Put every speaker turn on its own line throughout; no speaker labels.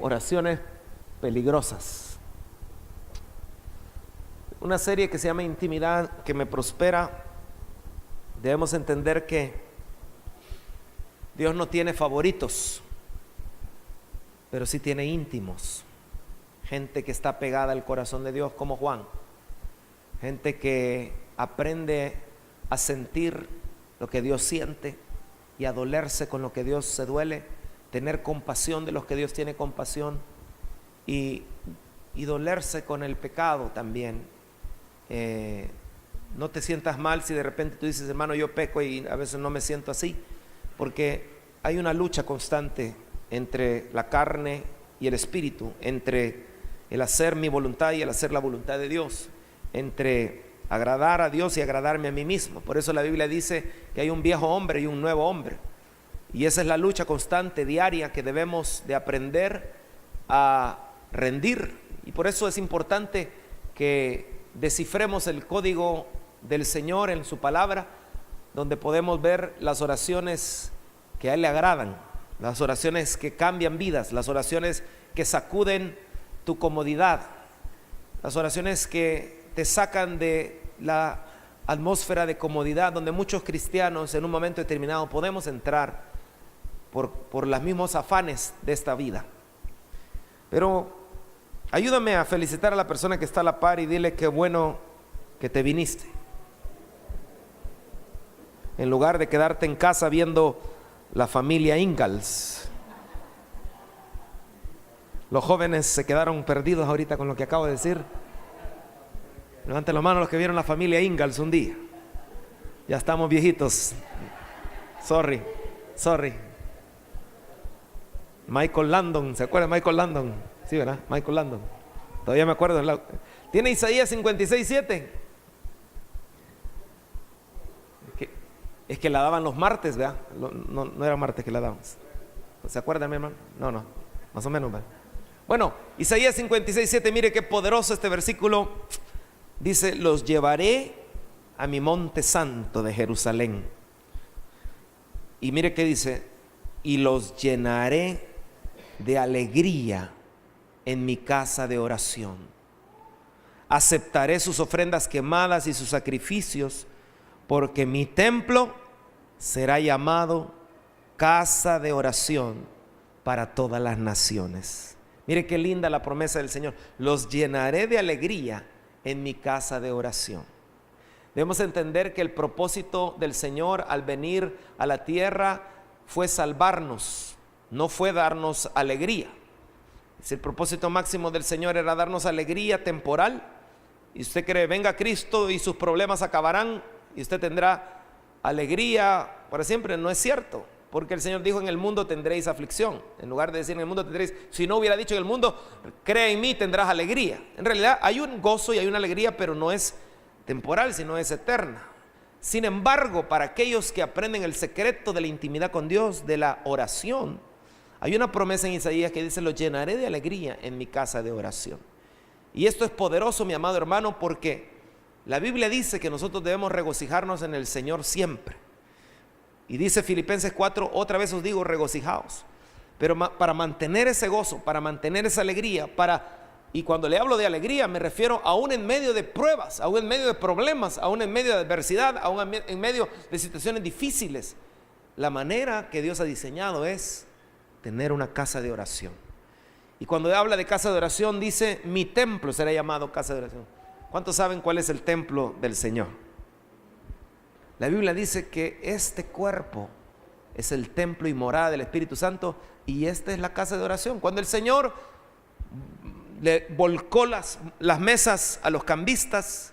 oraciones peligrosas. Una serie que se llama Intimidad, que me prospera. Debemos entender que Dios no tiene favoritos, pero sí tiene íntimos. Gente que está pegada al corazón de Dios, como Juan. Gente que aprende a sentir lo que Dios siente y a dolerse con lo que Dios se duele, tener compasión de los que Dios tiene compasión y dolerse con el pecado también. No te sientas mal si de repente tú dices, hermano, yo peco y a veces no me siento así, porque hay una lucha constante entre la carne y el espíritu, entre el hacer mi voluntad y el hacer la voluntad de Dios, entre agradar a Dios y agradarme a mí mismo. Por eso la Biblia dice que hay un viejo hombre y un nuevo hombre, y esa es la lucha constante, diaria, que debemos de aprender a rendir. Y por eso es importante que descifremos el código del Señor en su palabra, donde podemos ver las oraciones que a Él le agradan, las oraciones que cambian vidas, las oraciones que sacuden tu comodidad, las oraciones que te sacan de la atmósfera de comodidad donde muchos cristianos en un momento determinado podemos entrar por los mismos afanes de esta vida. Pero ayúdame a felicitar a la persona que está a la par y dile qué bueno que te viniste, en lugar de quedarte en casa viendo la familia Ingalls. Los jóvenes se quedaron perdidos ahorita con lo que acabo de decir. Levanten las manos los que vieron la familia Ingalls un día. Ya estamos viejitos. Sorry. Michael Landon, ¿se acuerdan de Michael Landon? Sí, ¿verdad? Michael Landon. Todavía me acuerdo. Tiene Isaías 56:7. Es que la daban los martes, ¿verdad? No era martes que la dábamos. ¿Se acuerdan, mi hermano? No, más o menos, ¿verdad? Bueno, Isaías 56:7, mire qué poderoso este versículo. Dice, los llevaré a mi monte santo de Jerusalén. Y mire qué dice, y los llenaré de alegría en mi casa de oración. Aceptaré sus ofrendas quemadas y sus sacrificios, porque mi templo será llamado casa de oración para todas las naciones. Mire qué linda la promesa del Señor. Los llenaré de alegría en mi casa de oración. Debemos entender que el propósito del Señor al venir a la tierra fue salvarnos, no fue darnos alegría. Si el propósito máximo del Señor era darnos alegría temporal, y usted cree, venga Cristo y sus problemas acabarán y usted tendrá alegría para siempre, no es cierto, porque el Señor dijo, en el mundo tendréis aflicción. En lugar de decir en el mundo tendréis, si no hubiera dicho en el mundo, cree en mí, tendrás alegría. En realidad hay un gozo y hay una alegría, pero no es temporal, sino es eterna. Sin embargo, para aquellos que aprenden el secreto de la intimidad con Dios, de la oración, hay una promesa en Isaías que dice, los llenaré de alegría en mi casa de oración. Y esto es poderoso, mi amado hermano, porque la Biblia dice que nosotros debemos regocijarnos en el Señor siempre. Y dice Filipenses 4, otra vez os digo, regocijaos. Pero para mantener ese gozo, para mantener esa alegría, y cuando le hablo de alegría me refiero aún en medio de pruebas, aún en medio de problemas, aún en medio de adversidad, aún en medio de situaciones difíciles. La manera que Dios ha diseñado es tener una casa de oración. Y cuando habla de casa de oración dice, mi templo será llamado casa de oración. ¿Cuántos saben cuál es el templo del Señor? La Biblia dice que este cuerpo es el templo y morada del Espíritu Santo, y esta es la casa de oración. Cuando el Señor le volcó las mesas a los cambistas,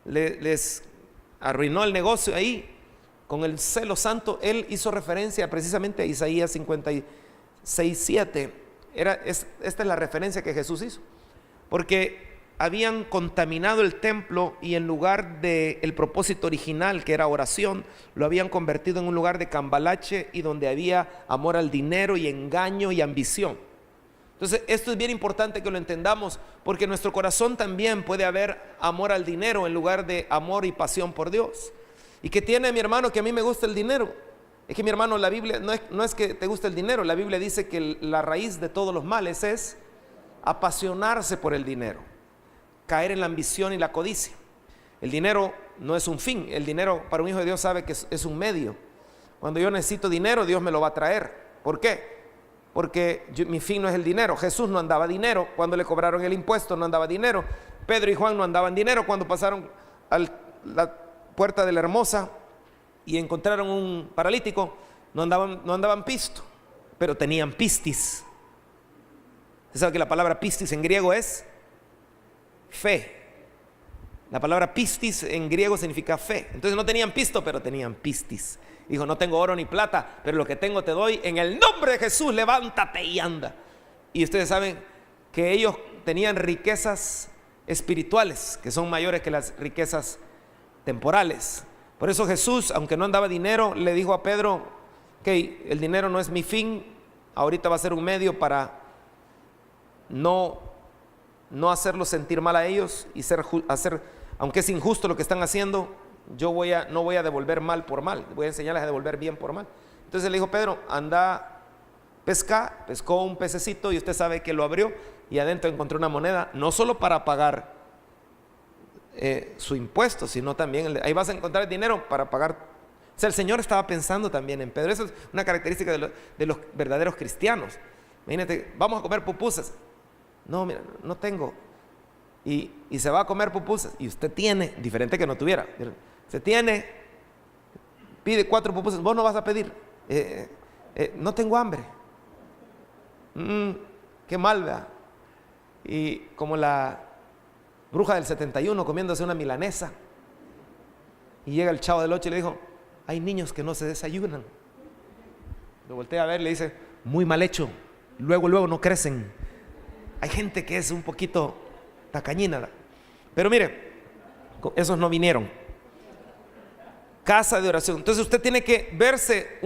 les arruinó el negocio ahí, con el celo santo, Él hizo referencia precisamente a Isaías 56:7. Esta es la referencia que Jesús hizo, porque habían contaminado el templo y en lugar del propósito original, que era oración, lo habían convertido en un lugar de cambalache y donde había amor al dinero y engaño y ambición. Entonces esto es bien importante que lo entendamos, porque en nuestro corazón también puede haber amor al dinero en lugar de amor y pasión por Dios. ¿Y qué tiene, mi hermano, que a mí me gusta el dinero? Es que mi hermano, la Biblia no es que te guste el dinero. La Biblia dice que la raíz de todos los males es apasionarse por el dinero, caer en la ambición y la codicia. El dinero no es un fin. El dinero para un hijo de Dios sabe que es un medio. Cuando yo necesito dinero, Dios me lo va a traer. ¿Por qué? Porque mi fin no es el dinero. Jesús no andaba dinero. Cuando le cobraron el impuesto no andaba dinero. Pedro y Juan no andaban dinero. Cuando pasaron a la puerta de la Hermosa y encontraron un paralítico, no andaban pisto, pero tenían pistis. Usted sabe que la palabra pistis en griego es fe. La palabra pistis en griego significa fe. Entonces no tenían pisto, pero tenían pistis. Dijo, no tengo oro ni plata, pero lo que tengo te doy. En el nombre de Jesús, levántate y anda. Y ustedes saben que ellos tenían riquezas espirituales que son mayores que las riquezas temporales. Por eso Jesús, aunque no andaba dinero, le dijo a Pedro, ok, el dinero no es mi fin, ahorita va a ser un medio para no hacerlos sentir mal a ellos y aunque es injusto lo que están haciendo, yo no voy a devolver mal por mal, voy a enseñarles a devolver bien por mal. Entonces le dijo Pedro, anda, pescó un pececito y usted sabe que lo abrió y adentro encontró una moneda, no solo para pagar su impuesto, sino también ahí vas a encontrar dinero para pagar. O sea, el Señor estaba pensando también en Pedro. Eso es una característica de los verdaderos cristianos. Imagínate, vamos a comer pupusas. No, mira, no tengo. Y se va a comer pupusas y usted tiene, diferente que no tuviera, se tiene, pide 4 pupusas, vos no vas a pedir, no tengo hambre. Qué mal, ¿verdad? Y como la bruja del 71 comiéndose una milanesa, y llega el Chavo del 8 y le dijo, hay niños que no se desayunan. Lo voltea a ver y le dice, muy mal hecho, luego no crecen. Hay gente que es un poquito tacañina. Pero mire, esos no vinieron. Casa de oración. Entonces usted tiene que verse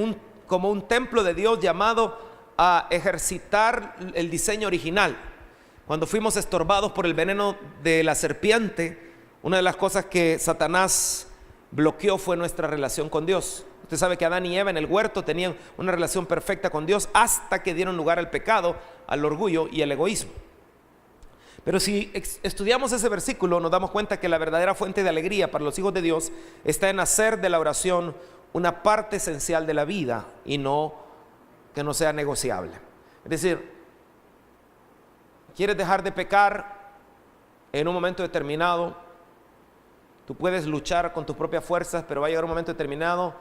como un templo de Dios llamado a ejercitar el diseño original. Cuando fuimos estorbados por el veneno de la serpiente, una de las cosas que Satanás bloqueó fue nuestra relación con Dios. Usted sabe que Adán y Eva en el huerto tenían una relación perfecta con Dios hasta que dieron lugar al pecado, al orgullo y al egoísmo. Pero si estudiamos ese versículo, nos damos cuenta que la verdadera fuente de alegría para los hijos de Dios está en hacer de la oración una parte esencial de la vida y que no sea negociable. Es decir, quieres dejar de pecar en un momento determinado, tú puedes luchar con tus propias fuerzas, pero va a llegar un momento determinado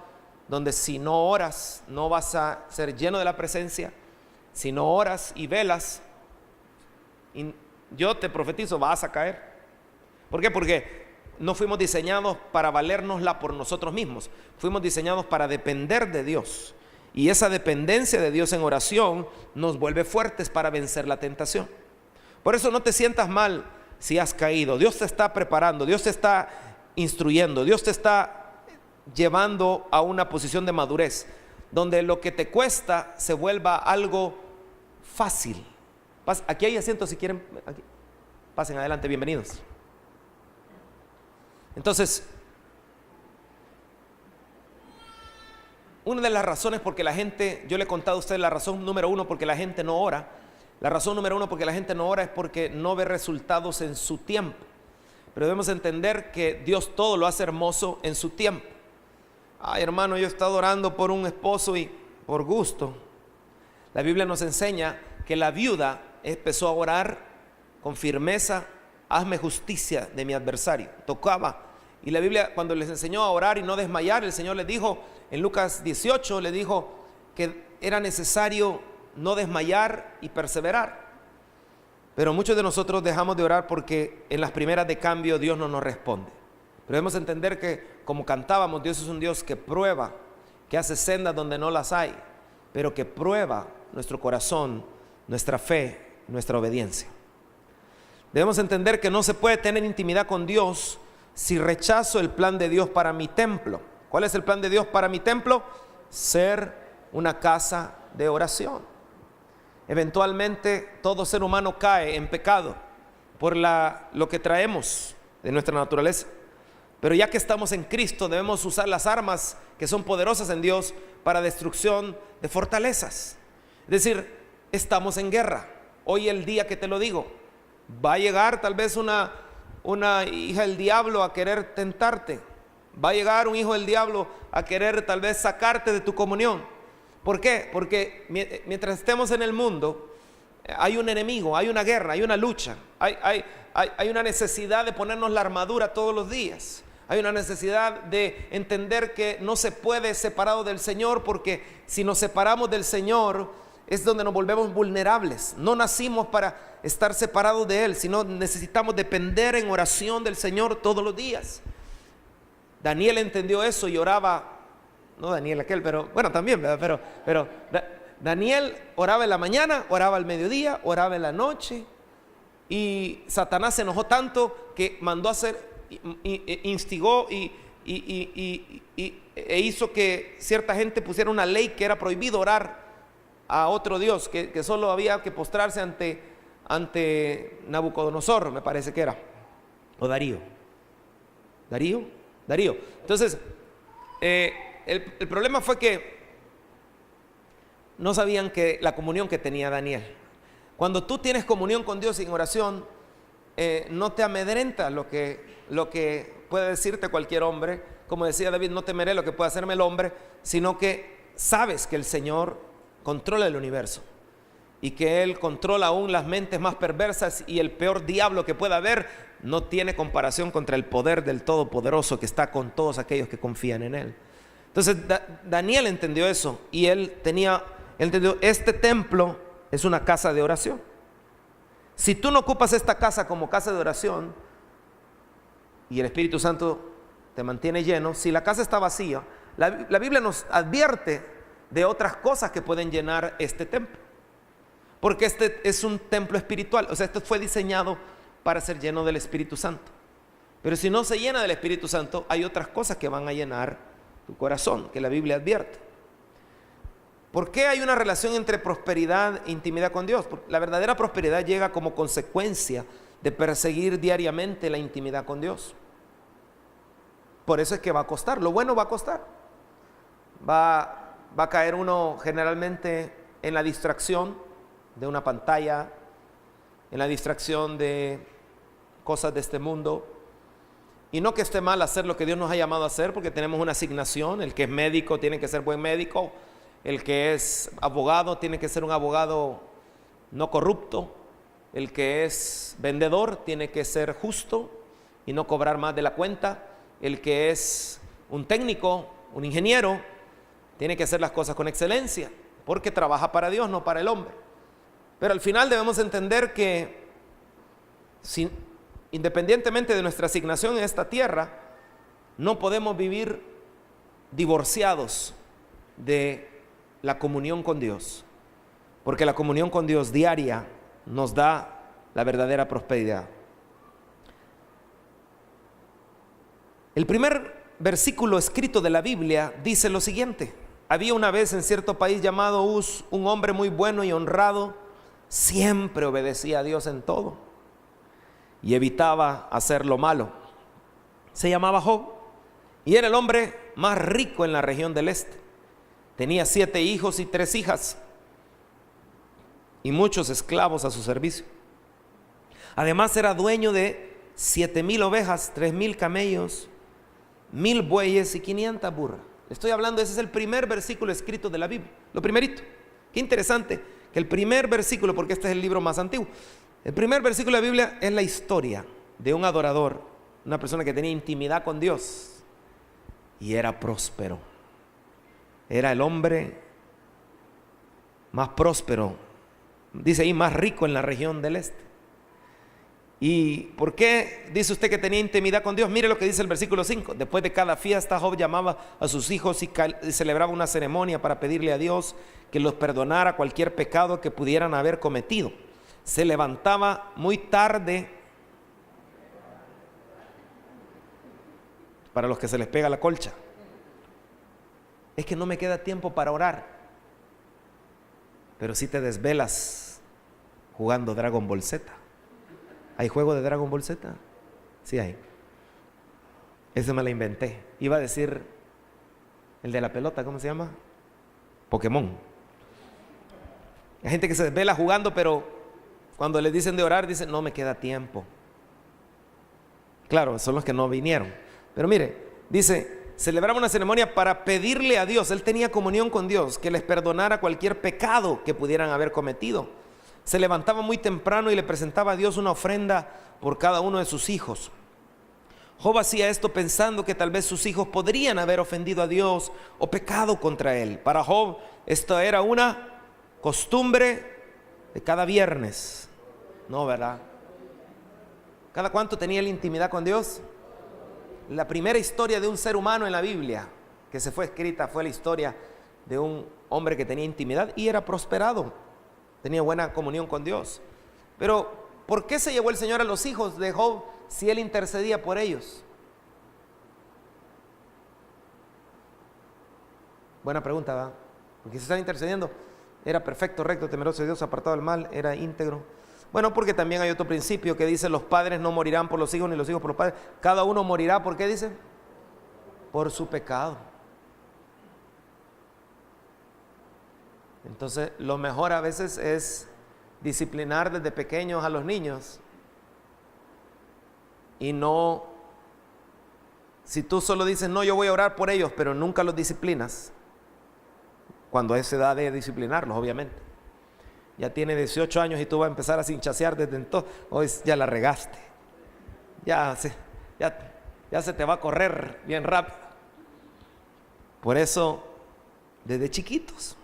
donde si no oras, no vas a ser lleno de la presencia. Si no oras y velas, yo te profetizo, vas a caer. ¿Por qué? Porque no fuimos diseñados para valérnosla por nosotros mismos. Fuimos diseñados para depender de Dios. Y esa dependencia de Dios en oración nos vuelve fuertes para vencer la tentación. Por eso no te sientas mal si has caído. Dios te está preparando, Dios te está instruyendo, Dios te está llevando a una posición de madurez, donde lo que te cuesta se vuelva algo fácil. Aquí hay asientos si quieren, aquí. Pasen adelante, bienvenidos. Entonces, una de las razones porque la gente, yo le he contado a ustedes la razón número 1 porque la gente no ora. La razón número 1 porque la gente no ora es porque no ve resultados en su tiempo. Pero debemos entender que Dios todo lo hace hermoso en su tiempo. Ay, hermano, yo he estado orando por un esposo y por gusto. La Biblia nos enseña que la viuda empezó a orar con firmeza, hazme justicia de mi adversario. Tocaba. Y la Biblia, cuando les enseñó a orar y no desmayar, el Señor les dijo, en Lucas 18, le dijo que era necesario no desmayar y perseverar. Pero muchos de nosotros dejamos de orar porque en las primeras de cambio Dios no nos responde. Pero debemos entender que, como cantábamos, Dios es un Dios que prueba, que hace sendas donde no las hay, pero que prueba nuestro corazón, nuestra fe, nuestra obediencia. Debemos entender que no se puede tener intimidad con Dios si rechazo el plan de Dios para mi templo. ¿Cuál es el plan de Dios para mi templo? Ser una casa de oración. Eventualmente todo ser humano cae en pecado por lo que traemos de nuestra naturaleza. Pero ya que estamos en Cristo, debemos usar las armas que son poderosas en Dios para destrucción de fortalezas. Es decir, estamos en guerra. Hoy el día que te lo digo, va a llegar tal vez una hija del diablo a querer tentarte. Va a llegar un hijo del diablo a querer tal vez sacarte de tu comunión. ¿Por qué? Porque mientras estemos en el mundo, hay un enemigo, hay una guerra, hay una lucha, hay una necesidad de ponernos la armadura todos los días. Hay una necesidad de entender que no se puede separado del Señor, porque si nos separamos del Señor es donde nos volvemos vulnerables. No nacimos para estar separados de Él, sino necesitamos depender en oración del Señor todos los días. Daniel entendió eso y oraba, no Daniel aquel, pero bueno también, ¿verdad? Pero Daniel oraba en la mañana, oraba al mediodía, oraba en la noche, y Satanás se enojó tanto que mandó a hacer, instigó e hizo que cierta gente pusiera una ley que era prohibido orar a otro Dios, que solo había que postrarse ante Nabucodonosor, me parece que era, o Darío. Entonces, el problema fue que no sabían que la comunión que tenía Daniel. Cuando tú tienes comunión con Dios en oración, no te amedrenta lo que puede decirte cualquier hombre. Como decía David, no temeré lo que pueda hacerme el hombre, sino que sabes que el Señor controla el universo y que Él controla aún las mentes más perversas, y el peor diablo que pueda haber no tiene comparación contra el poder del Todopoderoso que está con todos aquellos que confían en Él. Entonces Daniel entendió eso, y él entendió, este templo es una casa de oración. Si tú no ocupas esta casa como casa de oración y el Espíritu Santo te mantiene lleno, si la casa está vacía, la Biblia nos advierte de otras cosas que pueden llenar este templo, porque este es un templo espiritual. O sea, esto fue diseñado para ser lleno del Espíritu Santo. Pero si no se llena del Espíritu Santo, hay otras cosas que van a llenar tu corazón, que la Biblia advierte. ¿Por qué hay una relación entre prosperidad e intimidad con Dios? Porque la verdadera prosperidad llega como consecuencia de perseguir diariamente la intimidad con Dios. Por eso es que va a costar. Lo bueno va a costar. Va a caer uno generalmente en la distracción de una pantalla, en la distracción de cosas de este mundo. Y no que esté mal hacer lo que Dios nos ha llamado a hacer, porque tenemos una asignación. El que es médico tiene que ser buen médico. El que es abogado tiene que ser un abogado no corrupto. El que es vendedor tiene que ser justo y no cobrar más de la cuenta. El que es un técnico, un ingeniero, tiene que hacer las cosas con excelencia, porque trabaja para Dios, no para el hombre. Pero al final debemos entender que independientemente de nuestra asignación en esta tierra, no podemos vivir divorciados de la comunión con Dios, porque la comunión con Dios diaria nos da la verdadera prosperidad. El primer versículo escrito de la Biblia dice lo siguiente: había una vez en cierto país llamado Uz un hombre muy bueno y honrado, siempre obedecía a Dios en todo y evitaba hacer lo malo. Se llamaba Job y era el hombre más rico en la región del este. Tenía 7 hijos y 3 hijas y muchos esclavos a su servicio. Además era dueño de 7,000 ovejas, 3,000 camellos, 1,000 bueyes y 500 burras. Le estoy hablando, ese es el primer versículo escrito de la Biblia. Lo primerito. Qué interesante que el primer versículo, porque este es el libro más antiguo, el primer versículo de la Biblia es la historia de un adorador, una persona que tenía intimidad con Dios y era próspero. Era el hombre más próspero, dice ahí, más rico en la región del este. ¿Y por qué dice usted que tenía intimidad con Dios? Mire lo que dice el versículo 5. Después de cada fiesta, Job llamaba a sus hijos y celebraba una ceremonia para pedirle a Dios que los perdonara cualquier pecado que pudieran haber cometido. Se levantaba muy tarde, para los que se les pega la colcha. Es que no me queda tiempo para orar. Pero si te desvelas jugando Dragon Ball Z. ¿Hay juego de Dragon Ball Z? Sí hay. Ese me la inventé. Iba a decir el de la pelota, ¿cómo se llama? Pokémon. Hay gente que se desvela jugando, pero cuando les dicen de orar, dicen, no me queda tiempo. Claro, son los que no vinieron. Pero mire, dice, celebraba una ceremonia para pedirle a Dios, él tenía comunión con Dios, que les perdonara cualquier pecado que pudieran haber cometido. Se levantaba muy temprano y le presentaba a Dios una ofrenda por cada uno de sus hijos. Job hacía esto pensando que tal vez sus hijos podrían haber ofendido a Dios o pecado contra él. Para Job esto era una costumbre de cada viernes. No, ¿verdad? ¿Cada cuánto tenía él intimidad con Dios? La primera historia de un ser humano en la Biblia que se fue escrita fue la historia de un hombre que tenía intimidad y era prosperado, tenía buena comunión con Dios. Pero ¿por qué se llevó el Señor a los hijos de Job si él intercedía por ellos? Buena pregunta, ¿verdad? Porque si están intercediendo, era perfecto, recto, temeroso de Dios, apartado del mal, era íntegro. Bueno, porque también hay otro principio que dice, los padres no morirán por los hijos ni los hijos por los padres. Cada uno morirá, ¿por qué dice? Por su pecado. Entonces, lo mejor a veces es disciplinar desde pequeños a los niños. Y no, si tú solo dices, no, yo voy a orar por ellos, pero nunca los disciplinas, cuando es edad de disciplinarlos, obviamente. Ya tiene 18 años y tú vas a empezar a cinchasear desde entonces, hoy ya la regaste, ya se te va a correr bien rápido. Por eso, desde chiquitos.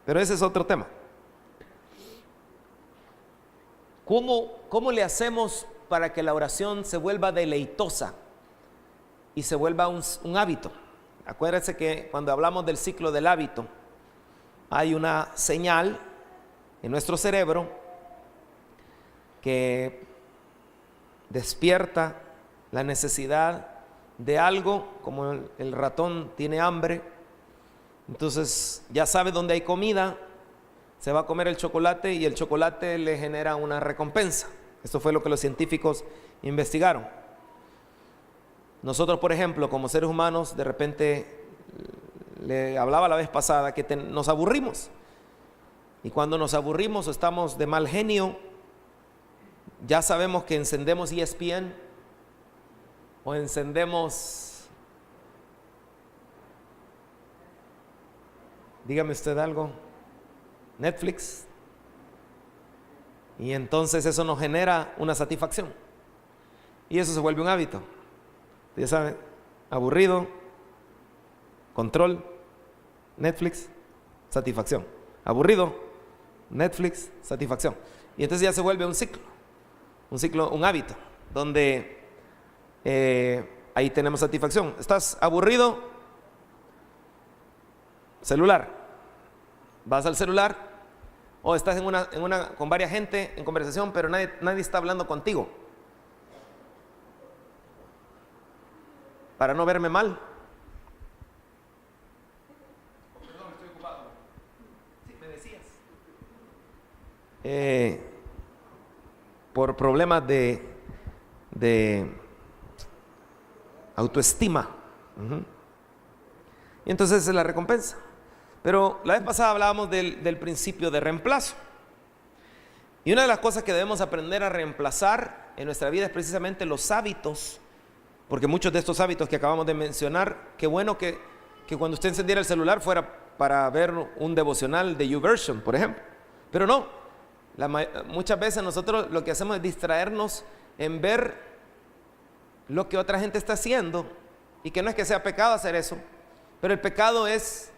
Pero ese es otro tema. ¿Cómo le hacemos para que la oración se vuelva deleitosa y se vuelva un hábito? Acuérdense que cuando hablamos del ciclo del hábito, hay una señal en nuestro cerebro que despierta la necesidad de algo, como el ratón tiene hambre, entonces ya sabe dónde hay comida, se va a comer el chocolate y el chocolate le genera una recompensa. Esto fue lo que los científicos investigaron. Nosotros, por ejemplo, como seres humanos, de repente, le hablaba la vez pasada que nos aburrimos. Y cuando nos aburrimos o estamos de mal genio, ya sabemos que encendemos ESPN o encendemos, dígame usted algo, Netflix, y entonces eso nos genera una satisfacción y eso se vuelve un hábito. Ya saben, aburrido, control, Netflix, satisfacción. Aburrido, Netflix, satisfacción. Y entonces ya se vuelve un ciclo, un hábito, donde ahí tenemos satisfacción. ¿Estás aburrido? Celular. Vas al celular, o estás con varias gente en conversación, pero nadie está hablando contigo. Para no verme mal. Perdón, estoy ocupado. Sí, me decías. Por problemas de autoestima. Y entonces es la recompensa. Pero la vez pasada hablábamos del principio de reemplazo. Y una de las cosas que debemos aprender a reemplazar en nuestra vida es precisamente los hábitos, porque muchos de estos hábitos que acabamos de mencionar, qué bueno que cuando usted encendiera el celular fuera para ver un devocional de YouVersion, por ejemplo. Pero no, muchas veces nosotros lo que hacemos es distraernos en ver lo que otra gente está haciendo, y que no es que sea pecado hacer eso, pero el pecado es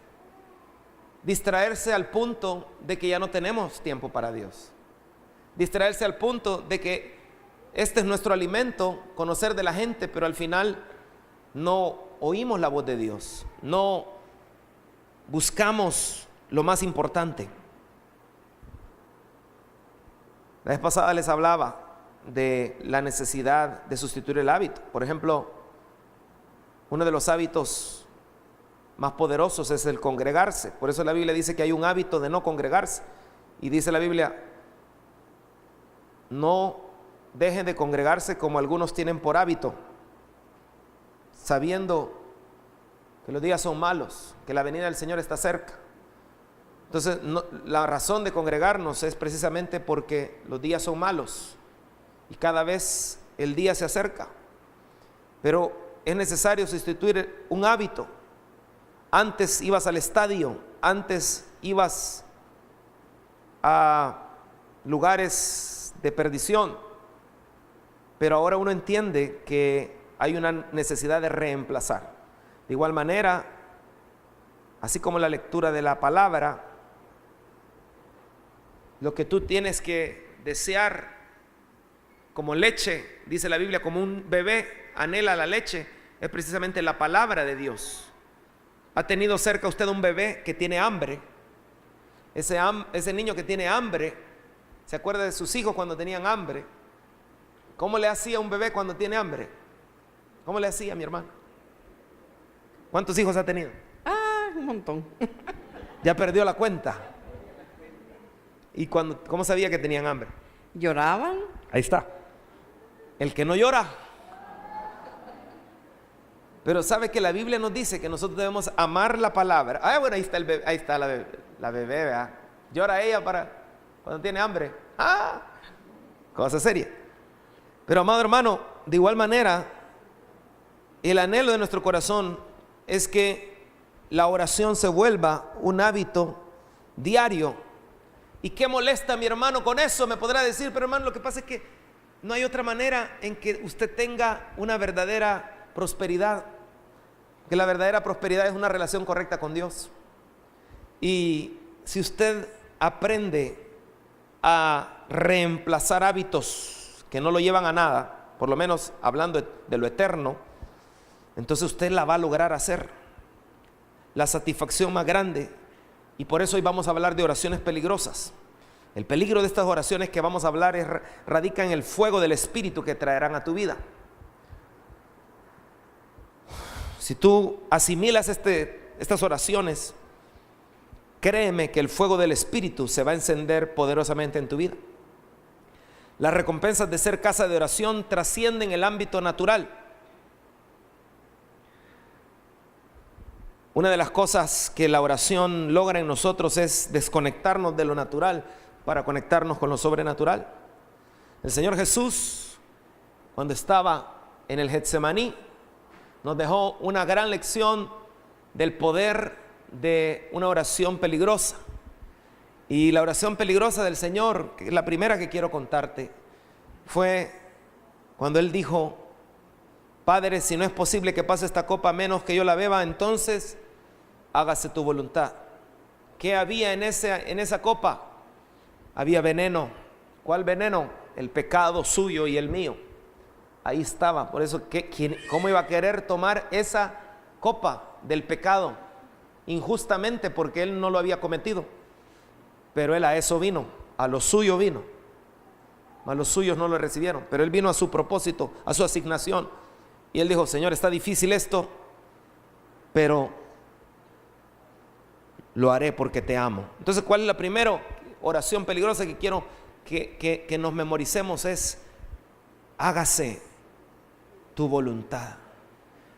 distraerse al punto de que ya no tenemos tiempo para Dios. Distraerse al punto de que este es nuestro alimento, conocer de la gente, pero al final no oímos la voz de Dios, no buscamos lo más importante. La vez pasada les hablaba de la necesidad de sustituir el hábito. Por ejemplo, uno de los hábitos más poderosos es el congregarse. Por eso la Biblia dice que hay un hábito de no congregarse. Y dice la Biblia, no dejen de congregarse como algunos tienen por hábito, sabiendo que los días son malos, que la venida del Señor está cerca. Entonces, la razón de congregarnos es precisamente porque los días son malos y cada vez el día se acerca. Pero es necesario sustituir un hábito. Antes ibas al estadio, antes ibas a lugares de perdición, pero ahora uno entiende que hay una necesidad de reemplazar. De igual manera, así como la lectura de la palabra, lo que tú tienes que desear como leche, dice la Biblia, como un bebé anhela la leche, es precisamente la palabra de Dios. ¿Ha tenido cerca usted un bebé que tiene hambre? Ese niño que tiene hambre, ¿se acuerda de sus hijos cuando tenían hambre? ¿Cómo le hacía un bebé cuando tiene hambre? ¿Cómo le hacía, mi hermano? ¿Cuántos hijos ha tenido?
Un montón.
Ya perdió la cuenta. ¿Y cómo sabía que tenían hambre?
Lloraban.
Ahí está. El que no llora. Pero sabe que la Biblia nos dice que nosotros debemos amar la palabra. Bueno, ahí está el bebé, ahí está la bebé, ¿verdad? Llora ella cuando tiene hambre. Cosa seria. Pero amado hermano, de igual manera, el anhelo de nuestro corazón es que la oración se vuelva un hábito diario. ¿Y qué molesta mi hermano con eso? Me podrá decir, pero hermano, lo que pasa es que no hay otra manera en que usted tenga una verdadera prosperidad. Que la verdadera prosperidad es una relación correcta con Dios. Y si usted aprende a reemplazar hábitos que no lo llevan a nada, por lo menos hablando de lo eterno, entonces usted la va a lograr hacer. La satisfacción más grande. Y por eso hoy vamos a hablar de oraciones peligrosas. El peligro de estas oraciones que vamos a hablar radica en el fuego del Espíritu que traerán a tu vida. Si tú asimilas estas oraciones, créeme que el fuego del Espíritu se va a encender poderosamente en tu vida. Las recompensas de ser casa de oración trascienden el ámbito natural. Una de las cosas que la oración logra en nosotros es desconectarnos de lo natural para conectarnos con lo sobrenatural. El Señor Jesús, cuando estaba en el Getsemaní, nos dejó una gran lección del poder de una oración peligrosa. Y la oración peligrosa del Señor, que es la primera que quiero contarte, fue cuando Él dijo: Padre, si no es posible que pase esta copa a menos que yo la beba, entonces hágase tu voluntad. ¿Qué había en esa copa? Había veneno. ¿Cuál veneno? El pecado suyo y el mío. Ahí estaba. Por eso, ¿cómo iba a querer tomar esa copa del pecado injustamente? Porque él no lo había cometido. Pero él a eso vino, a lo suyo vino. A los suyos no lo recibieron, pero él vino a su propósito, a su asignación. Y él dijo: Señor, está difícil esto, pero lo haré porque te amo. Entonces, ¿cuál es la primera oración peligrosa que quiero que nos memoricemos? Es: hágase tu voluntad.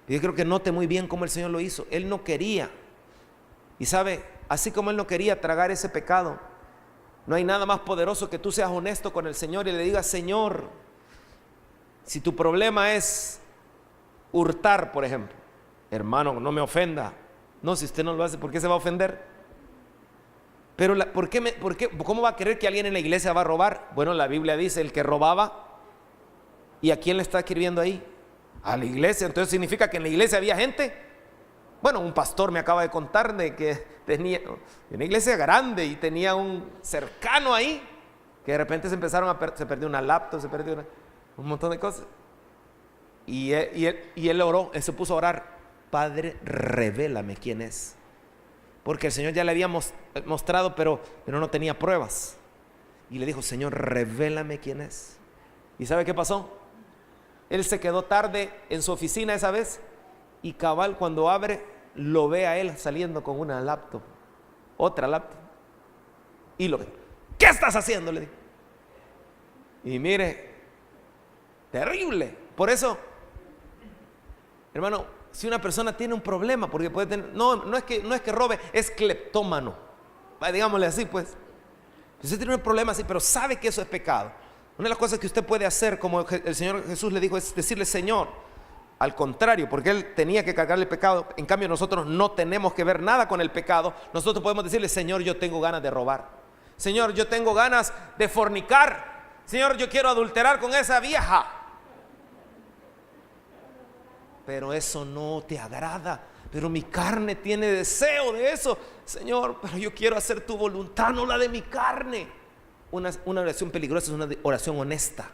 Y yo creo que note muy bien cómo el Señor lo hizo. Él no quería, y sabe, así como él no quería tragar ese pecado, no hay nada más poderoso que tú seas honesto con el Señor y le digas: Señor, si tu problema es hurtar, por ejemplo, hermano, no me ofenda. No, si usted no lo hace, ¿por qué se va a ofender? Pero ¿cómo va a querer que alguien en la iglesia va a robar? Bueno, la Biblia dice: el que robaba. ¿Y a quién le está escribiendo ahí? A la iglesia. Entonces significa que en la iglesia había gente. Bueno, un pastor me acaba de contar de que tenía una iglesia grande y tenía un cercano ahí, que de repente se perdió una laptop, se perdió un montón de cosas. Y él oró, él se puso a orar: Padre, revélame quién es. Porque el Señor ya le había mostrado, pero no tenía pruebas. Y le dijo: Señor, revélame quién es. ¿Y sabe qué pasó? Él se quedó tarde en su oficina esa vez, y cabal, cuando abre, lo ve a él saliendo con una laptop, otra laptop, y lo ve. ¿Qué estás haciendo?, le dijo. Y mire, terrible. Por eso, hermano, si una persona tiene un problema, porque puede tener, no es que robe, es cleptómano, digámosle así pues. Si usted tiene un problema así, pero sabe que eso es pecado, una de las cosas que usted puede hacer, como el Señor Jesús le dijo, es decirle: Señor, al contrario, porque Él tenía que cargar el pecado. En cambio nosotros no tenemos que ver nada con el pecado. Nosotros podemos decirle: Señor, yo tengo ganas de robar. Señor, yo tengo ganas de fornicar. Señor, yo quiero adulterar con esa vieja. Pero eso no te agrada. Pero mi carne tiene deseo de eso. Señor, pero yo quiero hacer tu voluntad, no la de mi carne. Una oración peligrosa es una oración honesta,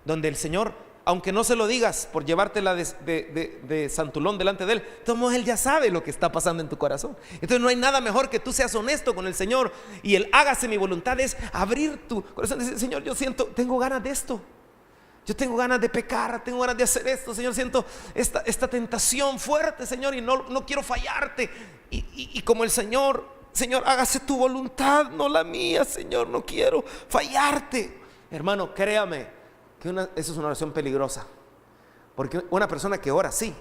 donde el Señor, aunque no se lo digas por llevártela de santulón delante de Él, todo Él ya sabe lo que está pasando en tu corazón. Entonces no hay nada mejor que tú seas honesto con el Señor, y el hágase mi voluntad es abrir tu corazón y decir: Señor, yo tengo ganas de esto. Yo tengo ganas de pecar, tengo ganas de hacer esto, Señor, siento esta tentación fuerte, Señor, y no quiero fallarte. Y como el Señor, hágase tu voluntad, no la mía, Señor, no quiero fallarte. Hermano, créame que eso es una oración peligrosa, porque una persona que ora así,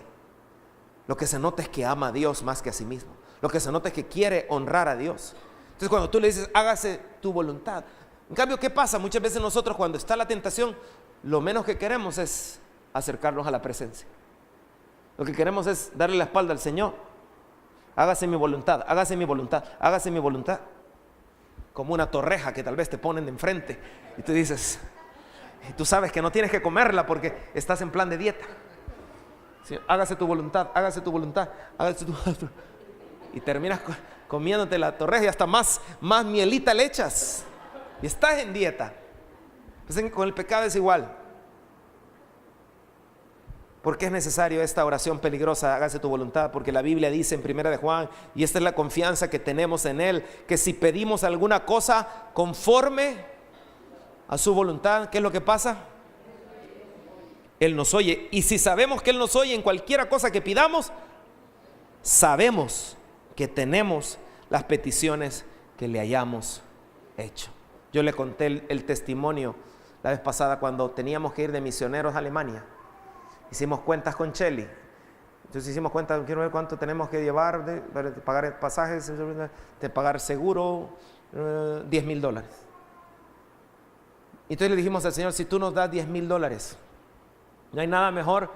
lo que se nota es que ama a Dios más que a sí mismo. Lo que se nota es que quiere honrar a Dios. Entonces cuando tú le dices: hágase tu voluntad. En cambio, ¿qué pasa? Muchas veces nosotros, cuando está la tentación, lo menos que queremos es acercarnos a la presencia. Lo que queremos es darle la espalda al Señor. Hágase mi voluntad, hágase mi voluntad, hágase mi voluntad. Como una torreja que tal vez te ponen de enfrente y tú dices, y tú sabes que no tienes que comerla porque estás en plan de dieta. Sí, hágase tu voluntad, hágase tu voluntad, hágase tu voluntad. Y terminas comiéndote la torreja y hasta más mielita le echas. Y estás en dieta. Pues con el pecado es igual. ¿Por qué es necesario esta oración peligrosa? Hágase tu voluntad, porque la Biblia dice en 1 de Juan, y esta es la confianza que tenemos en Él, que si pedimos alguna cosa conforme a su voluntad, ¿qué es lo que pasa? Él nos oye. Y si sabemos que Él nos oye en cualquiera cosa que pidamos, sabemos que tenemos las peticiones que le hayamos hecho. Yo le conté el testimonio la vez pasada cuando teníamos que ir de misioneros a Alemania. Hicimos cuentas con Chely. Entonces hicimos cuentas, quiero ver cuánto tenemos que llevar de pagar pasajes, de pagar seguro, $10,000. Entonces le dijimos al Señor: si tú nos das $10,000, no hay nada mejor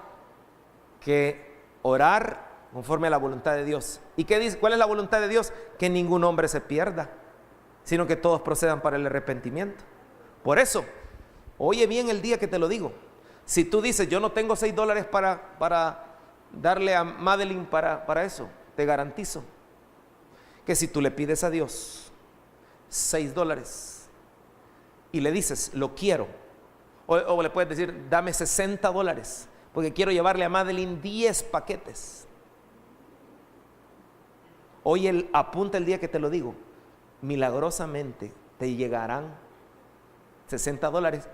que orar conforme a la voluntad de Dios. ¿Y qué dice? ¿Cuál es la voluntad de Dios? Que ningún hombre se pierda, sino que todos procedan para el arrepentimiento. Por eso, oye bien el día que te lo digo. Si tú dices: yo no tengo $6 para darle a Madeline para eso, te garantizo que si tú le pides a Dios $6 y le dices: lo quiero, o le puedes decir: dame $60 porque quiero llevarle a Madeline 10 paquetes. Hoy apunta el día que te lo digo, milagrosamente te llegarán $60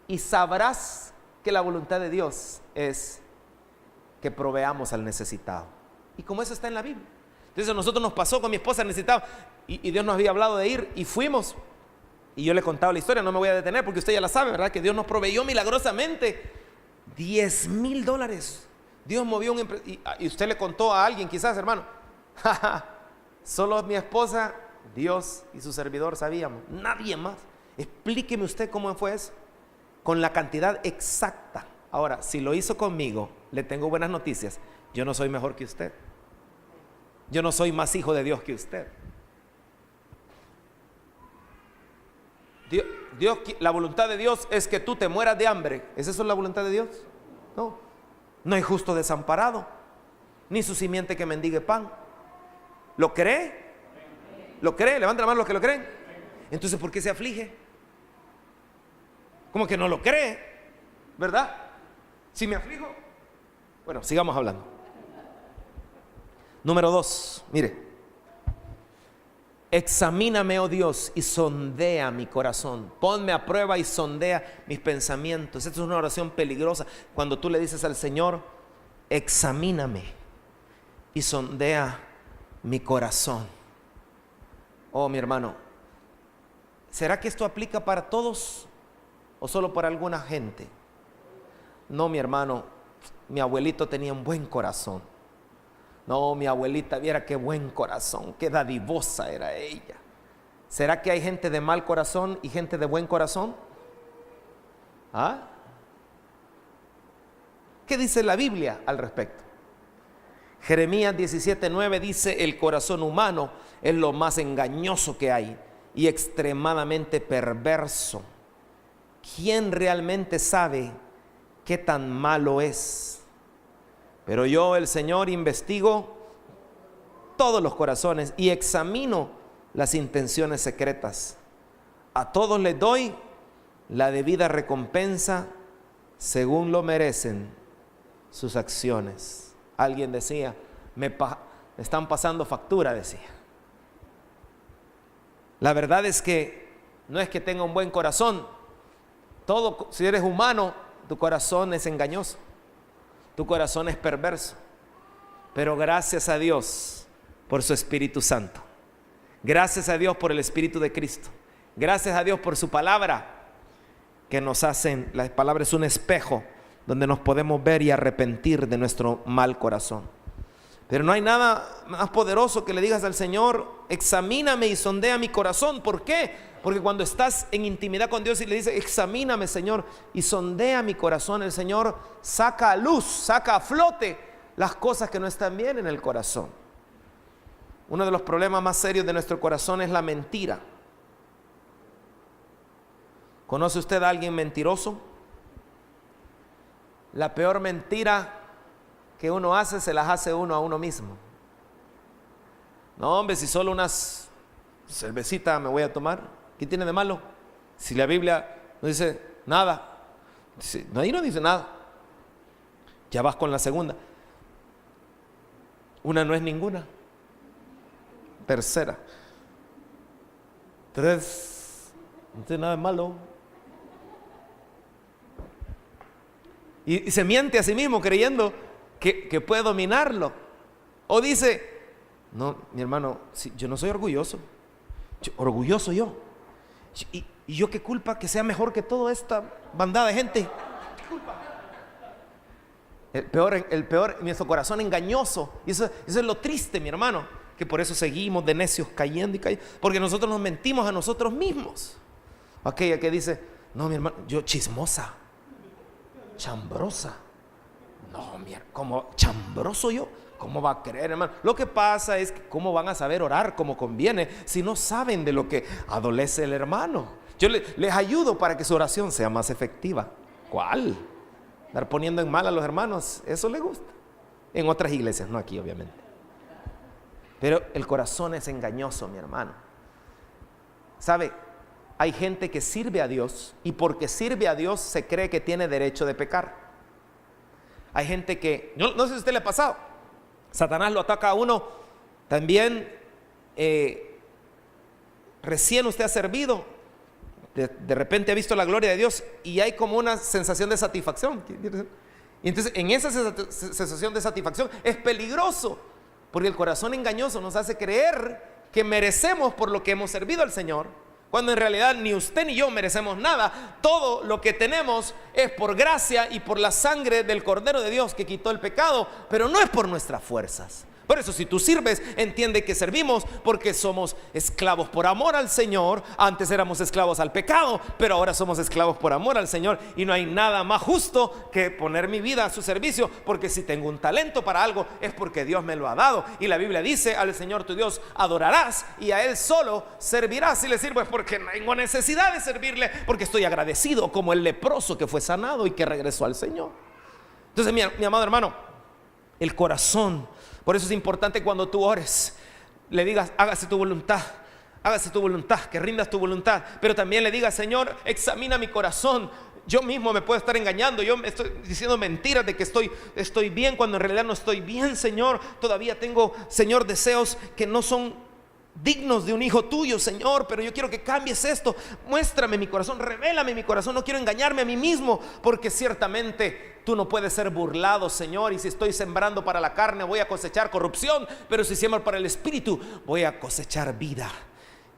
y sabrás que la voluntad de Dios es que proveamos al necesitado. Y como eso está en la Biblia. Entonces a nosotros nos pasó con mi esposa, necesitaba, y Dios nos había hablado de ir, y fuimos. Y yo le he contado la historia, no me voy a detener porque usted ya la sabe, ¿verdad? Que Dios nos proveyó milagrosamente $10,000. Dios movió y usted le contó a alguien quizás, hermano. Solo mi esposa, Dios y su servidor sabíamos, nadie más. Explíqueme usted cómo fue eso, con la cantidad exacta. Ahora, si lo hizo conmigo, le tengo buenas noticias. Yo no soy mejor que usted. Yo no soy más hijo de Dios que usted. Dios, la voluntad de Dios es que tú te mueras de hambre. ¿Es eso la voluntad de Dios? No hay justo desamparado, ni su simiente que mendigue pan. ¿Lo cree? ¿Lo cree? Levanta la mano los que lo creen. Entonces, ¿por qué se aflige? ¿Cómo que no lo cree? ¿Verdad? Si me aflijo. Bueno, sigamos hablando. Número 2, mire. Examíname, oh Dios, y sondea mi corazón. Ponme a prueba y sondea mis pensamientos. Esta es una oración peligrosa. Cuando tú le dices al Señor: examíname y sondea mi corazón. Oh, mi hermano, ¿será que esto aplica para todos o solo para alguna gente? No, mi hermano, mi abuelito tenía un buen corazón. No, mi abuelita, viera qué buen corazón, qué dadivosa era ella. ¿Será que hay gente de mal corazón y gente de buen corazón? ¿Ah? ¿Qué dice la Biblia al respecto? Jeremías 17:9 dice: el corazón humano es lo más engañoso que hay y extremadamente perverso. ¿Quién realmente sabe qué tan malo es? Pero yo, el Señor, investigo todos los corazones y examino las intenciones secretas. A todos les doy la debida recompensa según lo merecen sus acciones. Alguien decía: me están pasando factura, decía. La verdad es que no es que tenga un buen corazón. Si eres humano, tu corazón es engañoso, tu corazón es perverso. Pero gracias a Dios por su Espíritu Santo, gracias a Dios por el Espíritu de Cristo, gracias a Dios por su palabra, que nos hacen, la palabra es un espejo donde nos podemos ver y arrepentir de nuestro mal corazón. Pero no hay nada más poderoso que le digas al Señor: examíname y sondea mi corazón. ¿Por qué? Porque cuando estás en intimidad con Dios y le dices: examíname, Señor, y sondea mi corazón, el Señor saca a luz, saca a flote las cosas que no están bien en el corazón. Uno de los problemas más serios de nuestro corazón es la mentira. ¿Conoce usted a alguien mentiroso? La peor mentira que uno hace, se las hace uno a uno mismo. No, hombre, si solo unas cervecitas me voy a tomar, ¿qué tiene de malo? Si la Biblia no dice nada, ahí no dice nada. Ya vas con la segunda. Una no es ninguna. Tercera. Tres. No tiene nada de malo. Y se miente a sí mismo creyendo que puede dominarlo. O dice: no, mi hermano, yo no soy orgulloso. Orgulloso yo. ¿Y yo qué culpa que sea mejor que toda esta bandada de gente? ¿Qué culpa? El peor, nuestro corazón engañoso. Y eso es lo triste, mi hermano, que por eso seguimos de necios cayendo y cayendo, porque nosotros nos mentimos a nosotros mismos. Aquella que dice: no, mi hermano, yo chismosa, chambrosa. No, mira, como chambroso yo, ¿cómo va a creer, hermano? Lo que pasa es que ¿cómo van a saber orar como conviene si no saben de lo que adolece el hermano? Yo les ayudo para que su oración sea más efectiva. ¿Cuál? Dar poniendo en mal a los hermanos, eso les gusta. En otras iglesias, no aquí obviamente. Pero el corazón es engañoso, mi hermano. ¿Sabe? Hay gente que sirve a Dios y porque sirve a Dios se cree que tiene derecho de pecar. Hay gente que, no sé si a usted le ha pasado, Satanás lo ataca a uno también. Recién usted ha servido, de repente ha visto la gloria de Dios y hay como una sensación de satisfacción. Y entonces en esa sensación de satisfacción es peligroso, porque el corazón engañoso nos hace creer que merecemos por lo que hemos servido al Señor, cuando en realidad ni usted ni yo merecemos nada. Todo lo que tenemos es por gracia y por la sangre del Cordero de Dios que quitó el pecado, pero no es por nuestras fuerzas. Por eso, si tú sirves, entiende que servimos porque somos esclavos por amor al Señor. Antes éramos esclavos al pecado, pero ahora somos esclavos por amor al Señor. Y no hay nada más justo que poner mi vida a su servicio, porque si tengo un talento para algo es porque Dios me lo ha dado. Y la Biblia dice: al Señor tu Dios adorarás y a Él solo servirás. Si le sirvo es porque no tengo necesidad de servirle, porque estoy agradecido, como el leproso que fue sanado y que regresó al Señor. Entonces, mi amado hermano, el corazón. Por eso es importante cuando tú ores, le digas: hágase tu voluntad, que rindas tu voluntad. Pero también le digas: Señor, examina mi corazón. Yo mismo me puedo estar engañando, yo me estoy diciendo mentiras de que estoy bien, cuando en realidad no estoy bien, Señor. Todavía tengo, Señor, deseos que no son dignos de un hijo tuyo, Señor, pero yo quiero que cambies esto. Muéstrame mi corazón, revélame mi corazón. No quiero engañarme a mí mismo, porque ciertamente tú no puedes ser burlado, Señor. Y si estoy sembrando para la carne, voy a cosechar corrupción, pero si siembro para el Espíritu, voy a cosechar vida.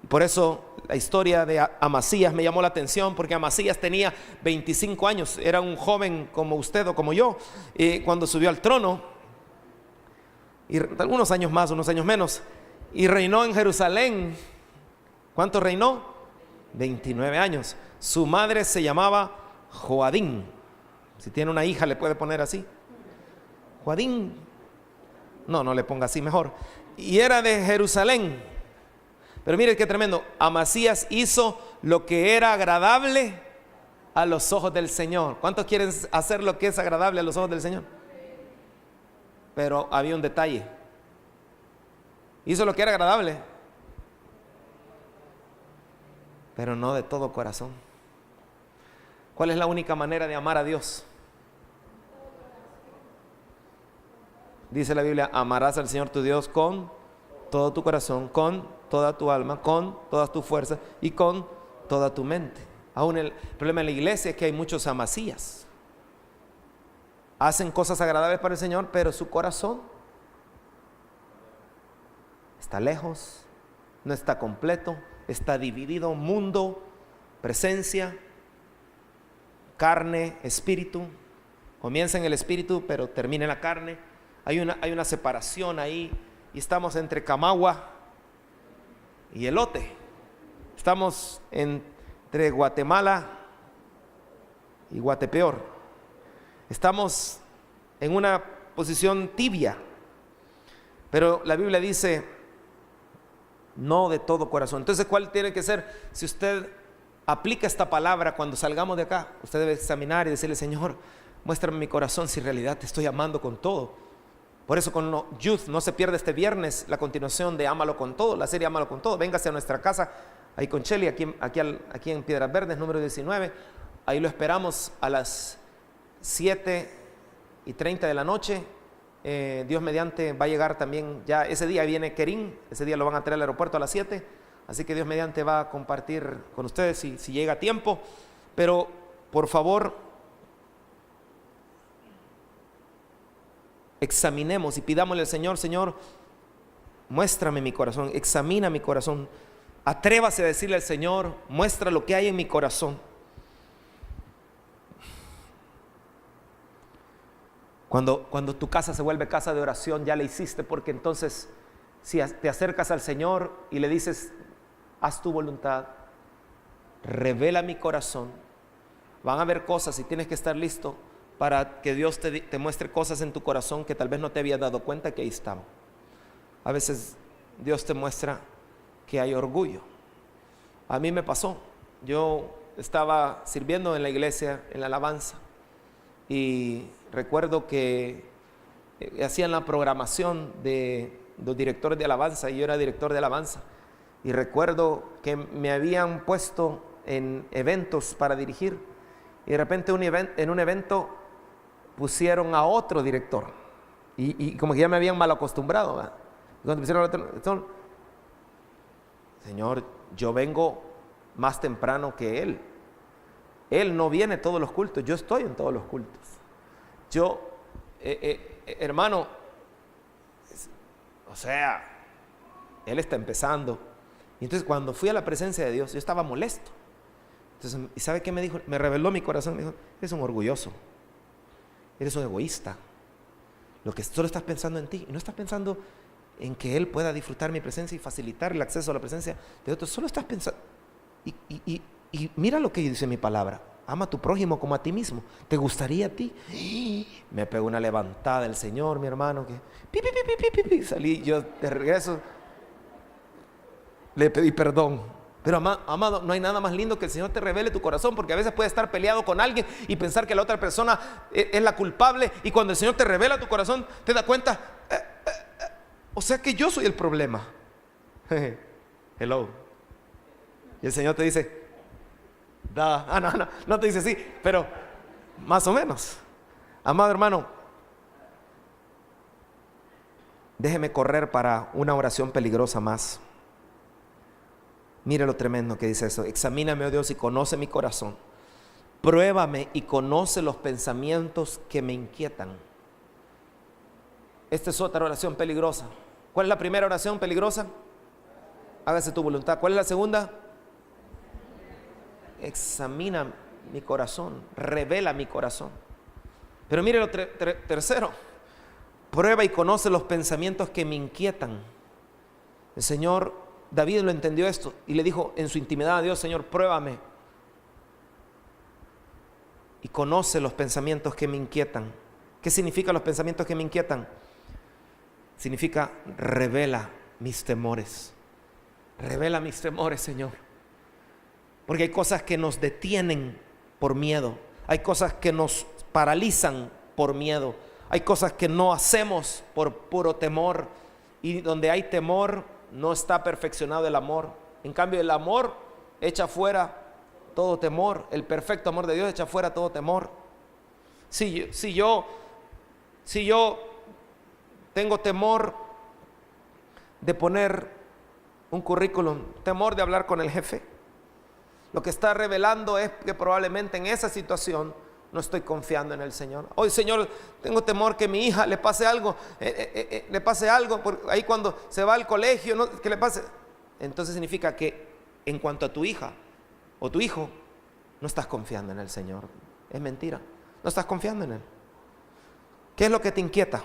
Y por eso la historia de Amasías me llamó la atención porque Amasías tenía 25 años, era un joven como usted o como yo, cuando subió al trono, y algunos años más, unos años menos, y reinó en Jerusalén. ¿Cuánto reinó? 29 años. Su madre se llamaba Joadín. Si tiene una hija le puede poner así. Joadín. No le ponga así mejor. Y era de Jerusalén. Pero mire qué tremendo. Amasías hizo lo que era agradable a los ojos del Señor. ¿Cuántos quieren hacer lo que es agradable a los ojos del Señor? Pero había un detalle. Hizo lo que era agradable, pero no de todo corazón. ¿Cuál es la única manera de amar a Dios? Dice la Biblia: amarás al Señor tu Dios con todo tu corazón, con toda tu alma, con todas tus fuerzas y con toda tu mente. Aún el problema en la iglesia es que hay muchos amasías. Hacen cosas agradables para el Señor, pero su corazón está lejos, no está completo, está dividido: mundo, presencia, carne, espíritu. Comienza en el espíritu, pero termina en la carne. Hay una separación ahí, y estamos entre Camagua y elote. Estamos entre Guatemala y Guatepeor. Estamos en una posición tibia, pero la Biblia dice: no de todo corazón. Entonces, ¿cuál tiene que ser? Si usted aplica esta palabra cuando salgamos de acá, usted debe examinar y decirle: Señor, muéstrame mi corazón si en realidad te estoy amando con todo. Por eso con Youth no se pierde este viernes la continuación de Ámalo con todo, la serie Ámalo con todo. Véngase a nuestra casa, ahí con Cheli, aquí en Piedras Verdes, número 19. Ahí lo esperamos a las 7:30 de la noche. Dios mediante va a llegar también, ya ese día viene Kerim, ese día lo van a traer al aeropuerto a las 7, así que Dios mediante va a compartir con ustedes si llega a tiempo. Pero por favor, examinemos y pidámosle al Señor: Señor, muéstrame mi corazón, examina mi corazón. Atrévase a decirle al Señor: muestra lo que hay en mi corazón. Cuando tu casa se vuelve casa de oración, ya la hiciste, porque entonces si te acercas al Señor y le dices: haz tu voluntad, revela mi corazón, van a haber cosas y tienes que estar listo para que Dios te muestre cosas en tu corazón que tal vez no te habías dado cuenta que ahí estaban. A veces Dios te muestra que hay orgullo. A mí me pasó. Yo estaba sirviendo en la iglesia, en la alabanza, y recuerdo que hacían la programación de los directores de alabanza, y yo era director de alabanza, y recuerdo que me habían puesto en eventos para dirigir, y de repente en un evento pusieron a otro director, y como que ya me habían mal acostumbrado, ¿verdad? Cuando pusieron a otro director: Señor, yo vengo más temprano que él no viene a todos los cultos, yo estoy en todos los cultos. Yo, hermano, o sea, él está empezando. Y entonces cuando fui a la presencia de Dios, yo estaba molesto. Entonces, ¿y sabe qué me dijo? Me reveló mi corazón, me dijo: eres un orgulloso, eres un egoísta. Lo que solo estás pensando en ti, y no estás pensando en que Él pueda disfrutar mi presencia y facilitar el acceso a la presencia de otros. Solo estás pensando. Y mira lo que dice mi palabra: ama a tu prójimo como a ti mismo. ¿Te gustaría a ti? Me pegó una levantada el Señor, mi hermano, que salí yo de regreso, le pedí perdón. Pero amado, no hay nada más lindo que el Señor te revele tu corazón, porque a veces puedes estar peleado con alguien y pensar que la otra persona es la culpable, y cuando el Señor te revela tu corazón, te das cuenta: o sea que yo soy el problema. Hello. Y el Señor te dice: no te dice así, pero más o menos. Amado hermano, déjeme correr para una oración peligrosa más. Mire lo tremendo que dice eso: examíname, oh Dios, y conoce mi corazón. Pruébame y conoce los pensamientos que me inquietan. Esta es otra oración peligrosa. ¿Cuál es la primera oración peligrosa? Hágase tu voluntad. ¿Cuál es la segunda? examina mi corazón, revela mi corazón. Pero mire lo tercero, prueba y conoce los pensamientos que me inquietan. El Señor, David lo entendió esto y le dijo en su intimidad a Dios: Señor, pruébame y conoce los pensamientos que me inquietan. ¿Qué significa los pensamientos que me inquietan? Significa revela mis temores. Revela mis temores, Señor. Porque hay cosas que nos detienen por miedo. Hay cosas que nos paralizan por miedo. Hay cosas que no hacemos por puro temor. Y donde hay temor no está perfeccionado el amor. En cambio, el amor echa fuera todo temor. El perfecto amor de Dios echa fuera todo temor. Si yo tengo temor de poner un currículum, temor de hablar con el jefe, lo que está revelando es que probablemente en esa situación no estoy confiando en el Señor. Hoy, Señor, tengo temor que mi hija le pase algo, ahí cuando se va al colegio, ¿no? Que le pase. Entonces significa que en cuanto a tu hija o tu hijo, no estás confiando en el Señor. Es mentira, no estás confiando en Él. ¿Qué es lo que te inquieta?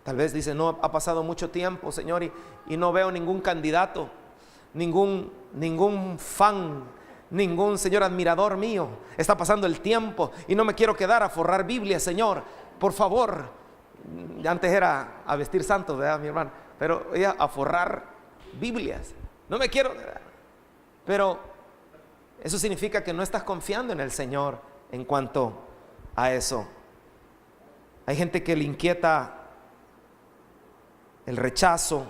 Tal vez dice: no, ha pasado mucho tiempo, Señor, y no veo ningún candidato, ningún fan, ningún, Señor, admirador mío. Está pasando el tiempo y no me quiero quedar a forrar Biblia, Señor. Por favor. Antes era a vestir santos, ¿verdad, mi hermano? Pero ya a forrar Biblias. No me quiero. Pero eso significa que no estás confiando en el Señor en cuanto a eso. Hay gente que le inquieta el rechazo,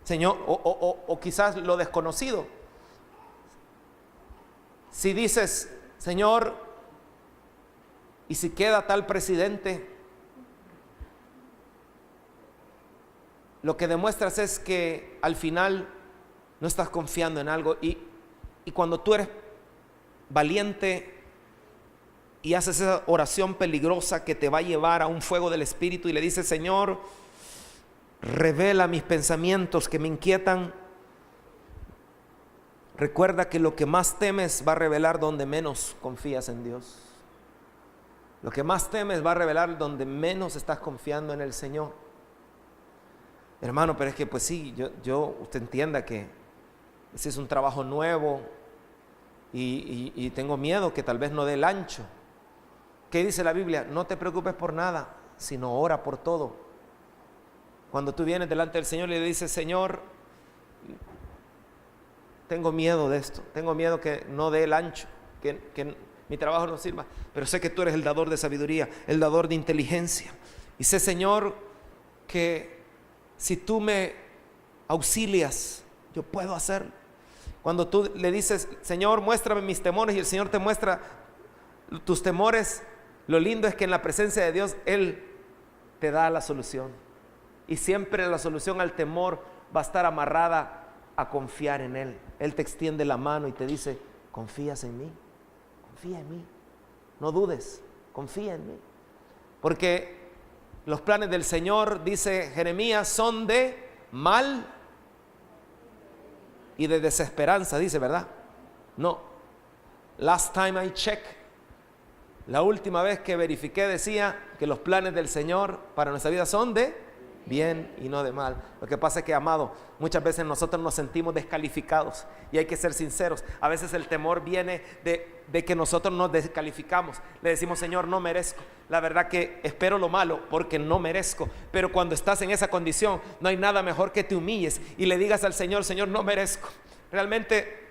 Señor, o quizás lo desconocido. Si dices: Señor, ¿y si queda tal presidente? Lo que demuestras es que al final no estás confiando en algo. Y cuando tú eres valiente y haces esa oración peligrosa que te va a llevar a un fuego del Espíritu y le dices: Señor, revela mis pensamientos que me inquietan. Recuerda que lo que más temes va a revelar donde menos confías en Dios. Lo que más temes va a revelar donde menos estás confiando en el Señor. Hermano, pero es que pues sí, usted entienda que ese es un trabajo nuevo y tengo miedo que tal vez no dé el ancho. ¿Qué dice la Biblia? No te preocupes por nada, sino ora por todo. Cuando tú vienes delante del Señor y le dices: Señor, tengo miedo de esto, tengo miedo que no dé el ancho, que mi trabajo no sirva, pero sé que tú eres el dador de sabiduría, el dador de inteligencia. Y sé, Señor, que si tú me auxilias, yo puedo hacerlo. Cuando tú le dices: Señor, muéstrame mis temores, y el Señor te muestra tus temores, lo lindo es que en la presencia de Dios Él te da la solución. Y siempre la solución al temor va a estar amarrada a confiar en Él. Él te extiende la mano y te dice: ¿confías en mí? Confía en mí. No dudes, confía en mí. Porque los planes del Señor, dice Jeremías, son de mal y de desesperanza, dice, ¿verdad? No. Last time I checked, la última vez que verifiqué, decía que los planes del Señor para nuestra vida son de bien y no de mal. Lo que pasa es que, amado, muchas veces nosotros nos sentimos descalificados y hay que ser sinceros. A veces el temor viene de que nosotros nos descalificamos. Le decimos: Señor, no merezco. La verdad que espero lo malo porque no merezco. Pero cuando estás en esa condición, no hay nada mejor que te humilles y le digas al Señor: Señor, no merezco. Realmente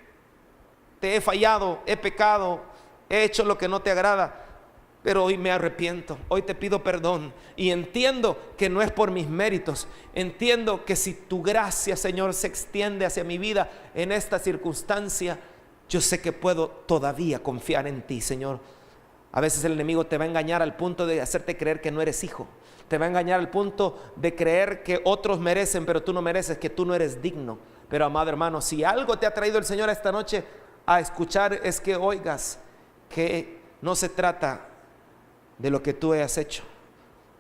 te he fallado, he pecado, he hecho lo que no te agrada. Pero hoy me arrepiento, hoy te pido perdón y entiendo que no es por mis méritos. Entiendo que si tu gracia, Señor, se extiende hacia mi vida en esta circunstancia, yo sé que puedo todavía confiar en ti, Señor. A veces el enemigo te va a engañar al punto de hacerte creer que no eres hijo. Te va a engañar al punto de creer que otros merecen, pero tú no mereces, que tú no eres digno. Pero, amado hermano, si algo te ha traído el Señor esta noche a escuchar, es que oigas que no se trata de lo que tú hayas hecho.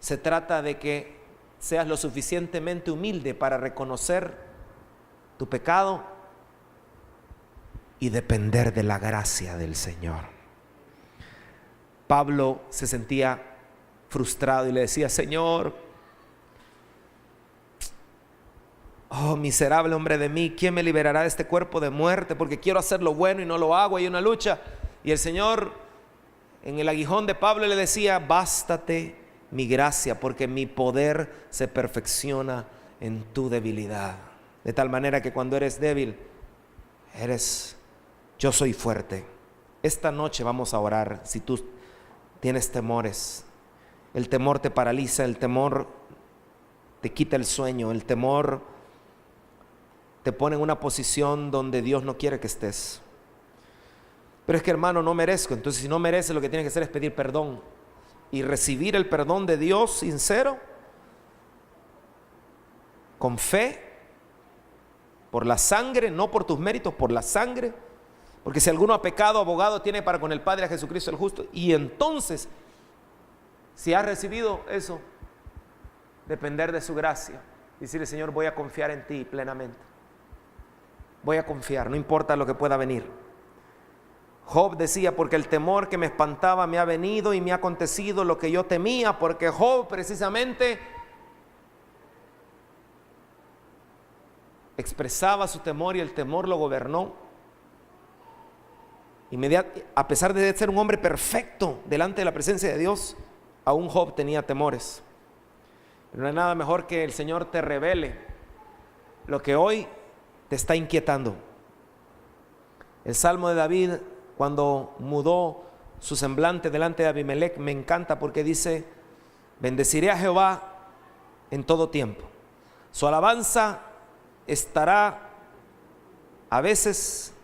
Se trata de que seas lo suficientemente humilde para reconocer tu pecado y depender de la gracia del Señor. Pablo se sentía frustrado y le decía: Señor, oh miserable hombre de mí, ¿quién me liberará de este cuerpo de muerte? Porque quiero hacer lo bueno y no lo hago, hay una lucha. Y el Señor en el aguijón de Pablo le decía: bástate mi gracia, porque mi poder se perfecciona en tu debilidad. De tal manera que cuando eres débil, yo soy fuerte. Esta noche vamos a orar. Si tú tienes temores, el temor te paraliza, el temor te quita el sueño, el temor te pone en una posición donde Dios no quiere que estés. Pero es que, hermano, no merezco. Entonces, si no mereces, lo que tienes que hacer es pedir perdón y recibir el perdón de Dios sincero, con fe, por la sangre, no por tus méritos, por la sangre. Porque si alguno ha pecado, abogado tiene para con el Padre a Jesucristo el justo. Y entonces, si has recibido eso, depender de su gracia. Decirle: Señor, voy a confiar en ti plenamente. Voy a confiar, no importa lo que pueda venir. Job decía: porque el temor que me espantaba me ha venido y me ha acontecido lo que yo temía. Porque Job precisamente expresaba su temor y el temor lo gobernó. A pesar de ser un hombre perfecto delante de la presencia de Dios, aún Job tenía temores. Pero no hay nada mejor que el Señor te revele lo que hoy te está inquietando. El Salmo de David, cuando mudó su semblante delante de Abimelech, me encanta porque dice: bendeciré a Jehová en todo tiempo. Su alabanza estará a veces,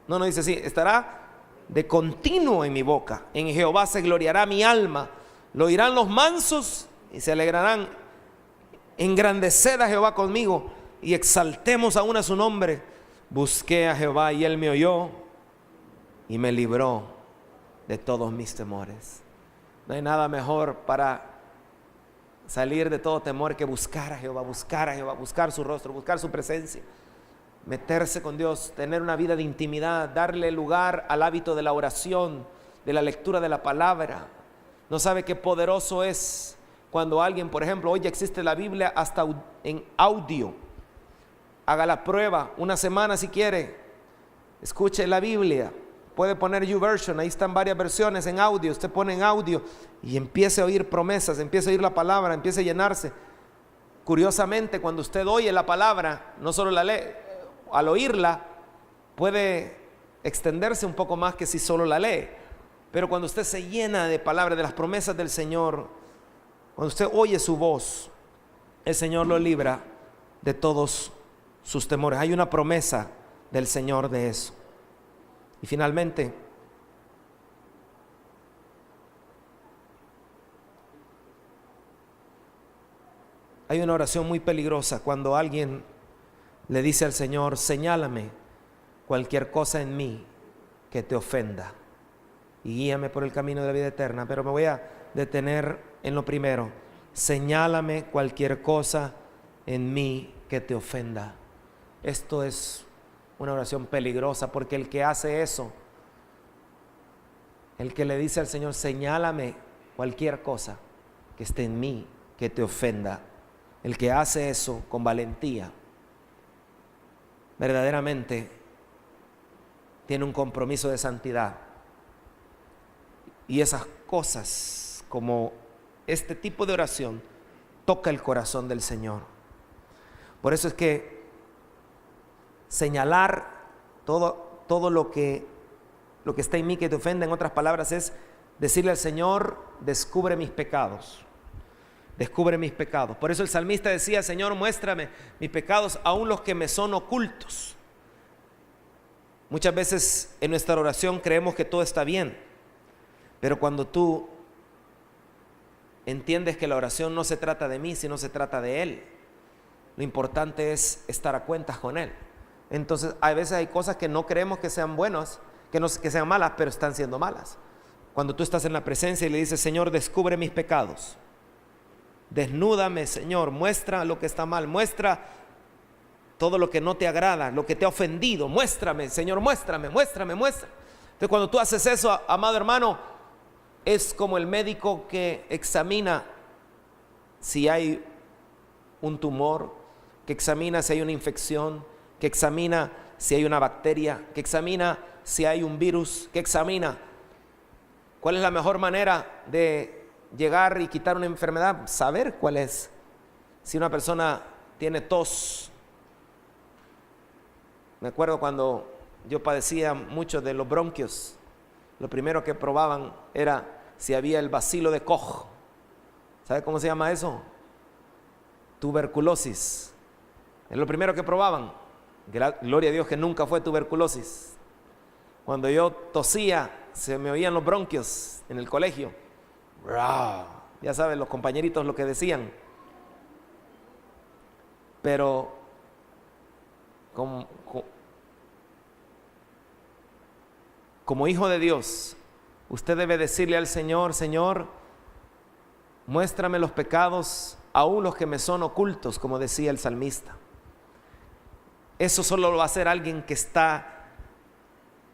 no dice así, estará de continuo en mi boca. En Jehová se gloriará mi alma. Lo oirán los mansos y se alegrarán. Engrandeced a Jehová conmigo y exaltemos aún a su nombre. Busqué a Jehová y él me oyó y me libró de todos mis temores. No hay nada mejor para salir de todo temor que buscar a Jehová, buscar su rostro, buscar su presencia, meterse con Dios, tener una vida de intimidad, darle lugar al hábito de la oración, de la lectura de la palabra. No sabe qué poderoso es cuando alguien, por ejemplo, hoy ya existe la Biblia hasta en audio. Haga la prueba una semana si quiere, escuche la Biblia. Puede poner YouVersion, ahí están varias versiones en audio. Usted pone en audio y empiece a oír promesas, empiece a oír la palabra, empiece a llenarse. Curiosamente, cuando usted oye la palabra, no solo la lee, al oírla puede extenderse un poco más que si solo la lee. Pero cuando usted se llena de palabras, de las promesas del Señor, cuando usted oye su voz, el Señor lo libra de todos sus temores. Hay una promesa del Señor de eso. Y finalmente, hay una oración muy peligrosa cuando alguien le dice al Señor: señálame cualquier cosa en mí que te ofenda y guíame por el camino de la vida eterna. Pero me voy a detener en lo primero: señálame cualquier cosa en mí que te ofenda. Esto es una oración peligrosa, porque el que hace eso, el que le dice al Señor: señálame cualquier cosa que esté en mí que te ofenda, el que hace eso con valentía, verdaderamente tiene un compromiso de santidad. Y esas cosas, como este tipo de oración, toca el corazón del Señor. Por eso es que señalar todo lo que está en mí que te ofenda, en otras palabras, es decirle al Señor: descubre mis pecados. Descubre mis pecados. Por eso el salmista decía: Señor, muéstrame mis pecados, aun los que me son ocultos. Muchas veces en nuestra oración creemos que todo está bien, pero cuando tú entiendes que la oración no se trata de mí, sino se trata de Él, lo importante es estar a cuentas con Él. Entonces, a veces hay cosas que no creemos que sean buenas, que sean malas, pero están siendo malas. Cuando tú estás en la presencia y le dices: Señor, descubre mis pecados, desnúdame, Señor, muestra lo que está mal, muestra todo lo que no te agrada, lo que te ha ofendido. Muéstrame, Señor, muéstrame. Entonces cuando tú haces eso, amado hermano, es como el médico que examina si hay un tumor, que examina si hay una infección, que examina si hay una bacteria, que examina si hay un virus, que examina cuál es la mejor manera de llegar y quitar una enfermedad. Saber cuál es. Si una persona tiene tos. Me acuerdo cuando yo padecía mucho de los bronquios, lo primero que probaban era si había el bacilo de Koch. ¿Sabe cómo se llama eso? Tuberculosis. Es lo primero que probaban. Gloria a Dios que nunca fue tuberculosis. Cuando yo tosía, se me oían los bronquios en el colegio. Ya saben los compañeritos lo que decían. Pero como hijo de Dios, usted debe decirle al Señor: Señor, muéstrame los pecados, aún los que me son ocultos, como decía el salmista. Eso solo lo va a hacer alguien que está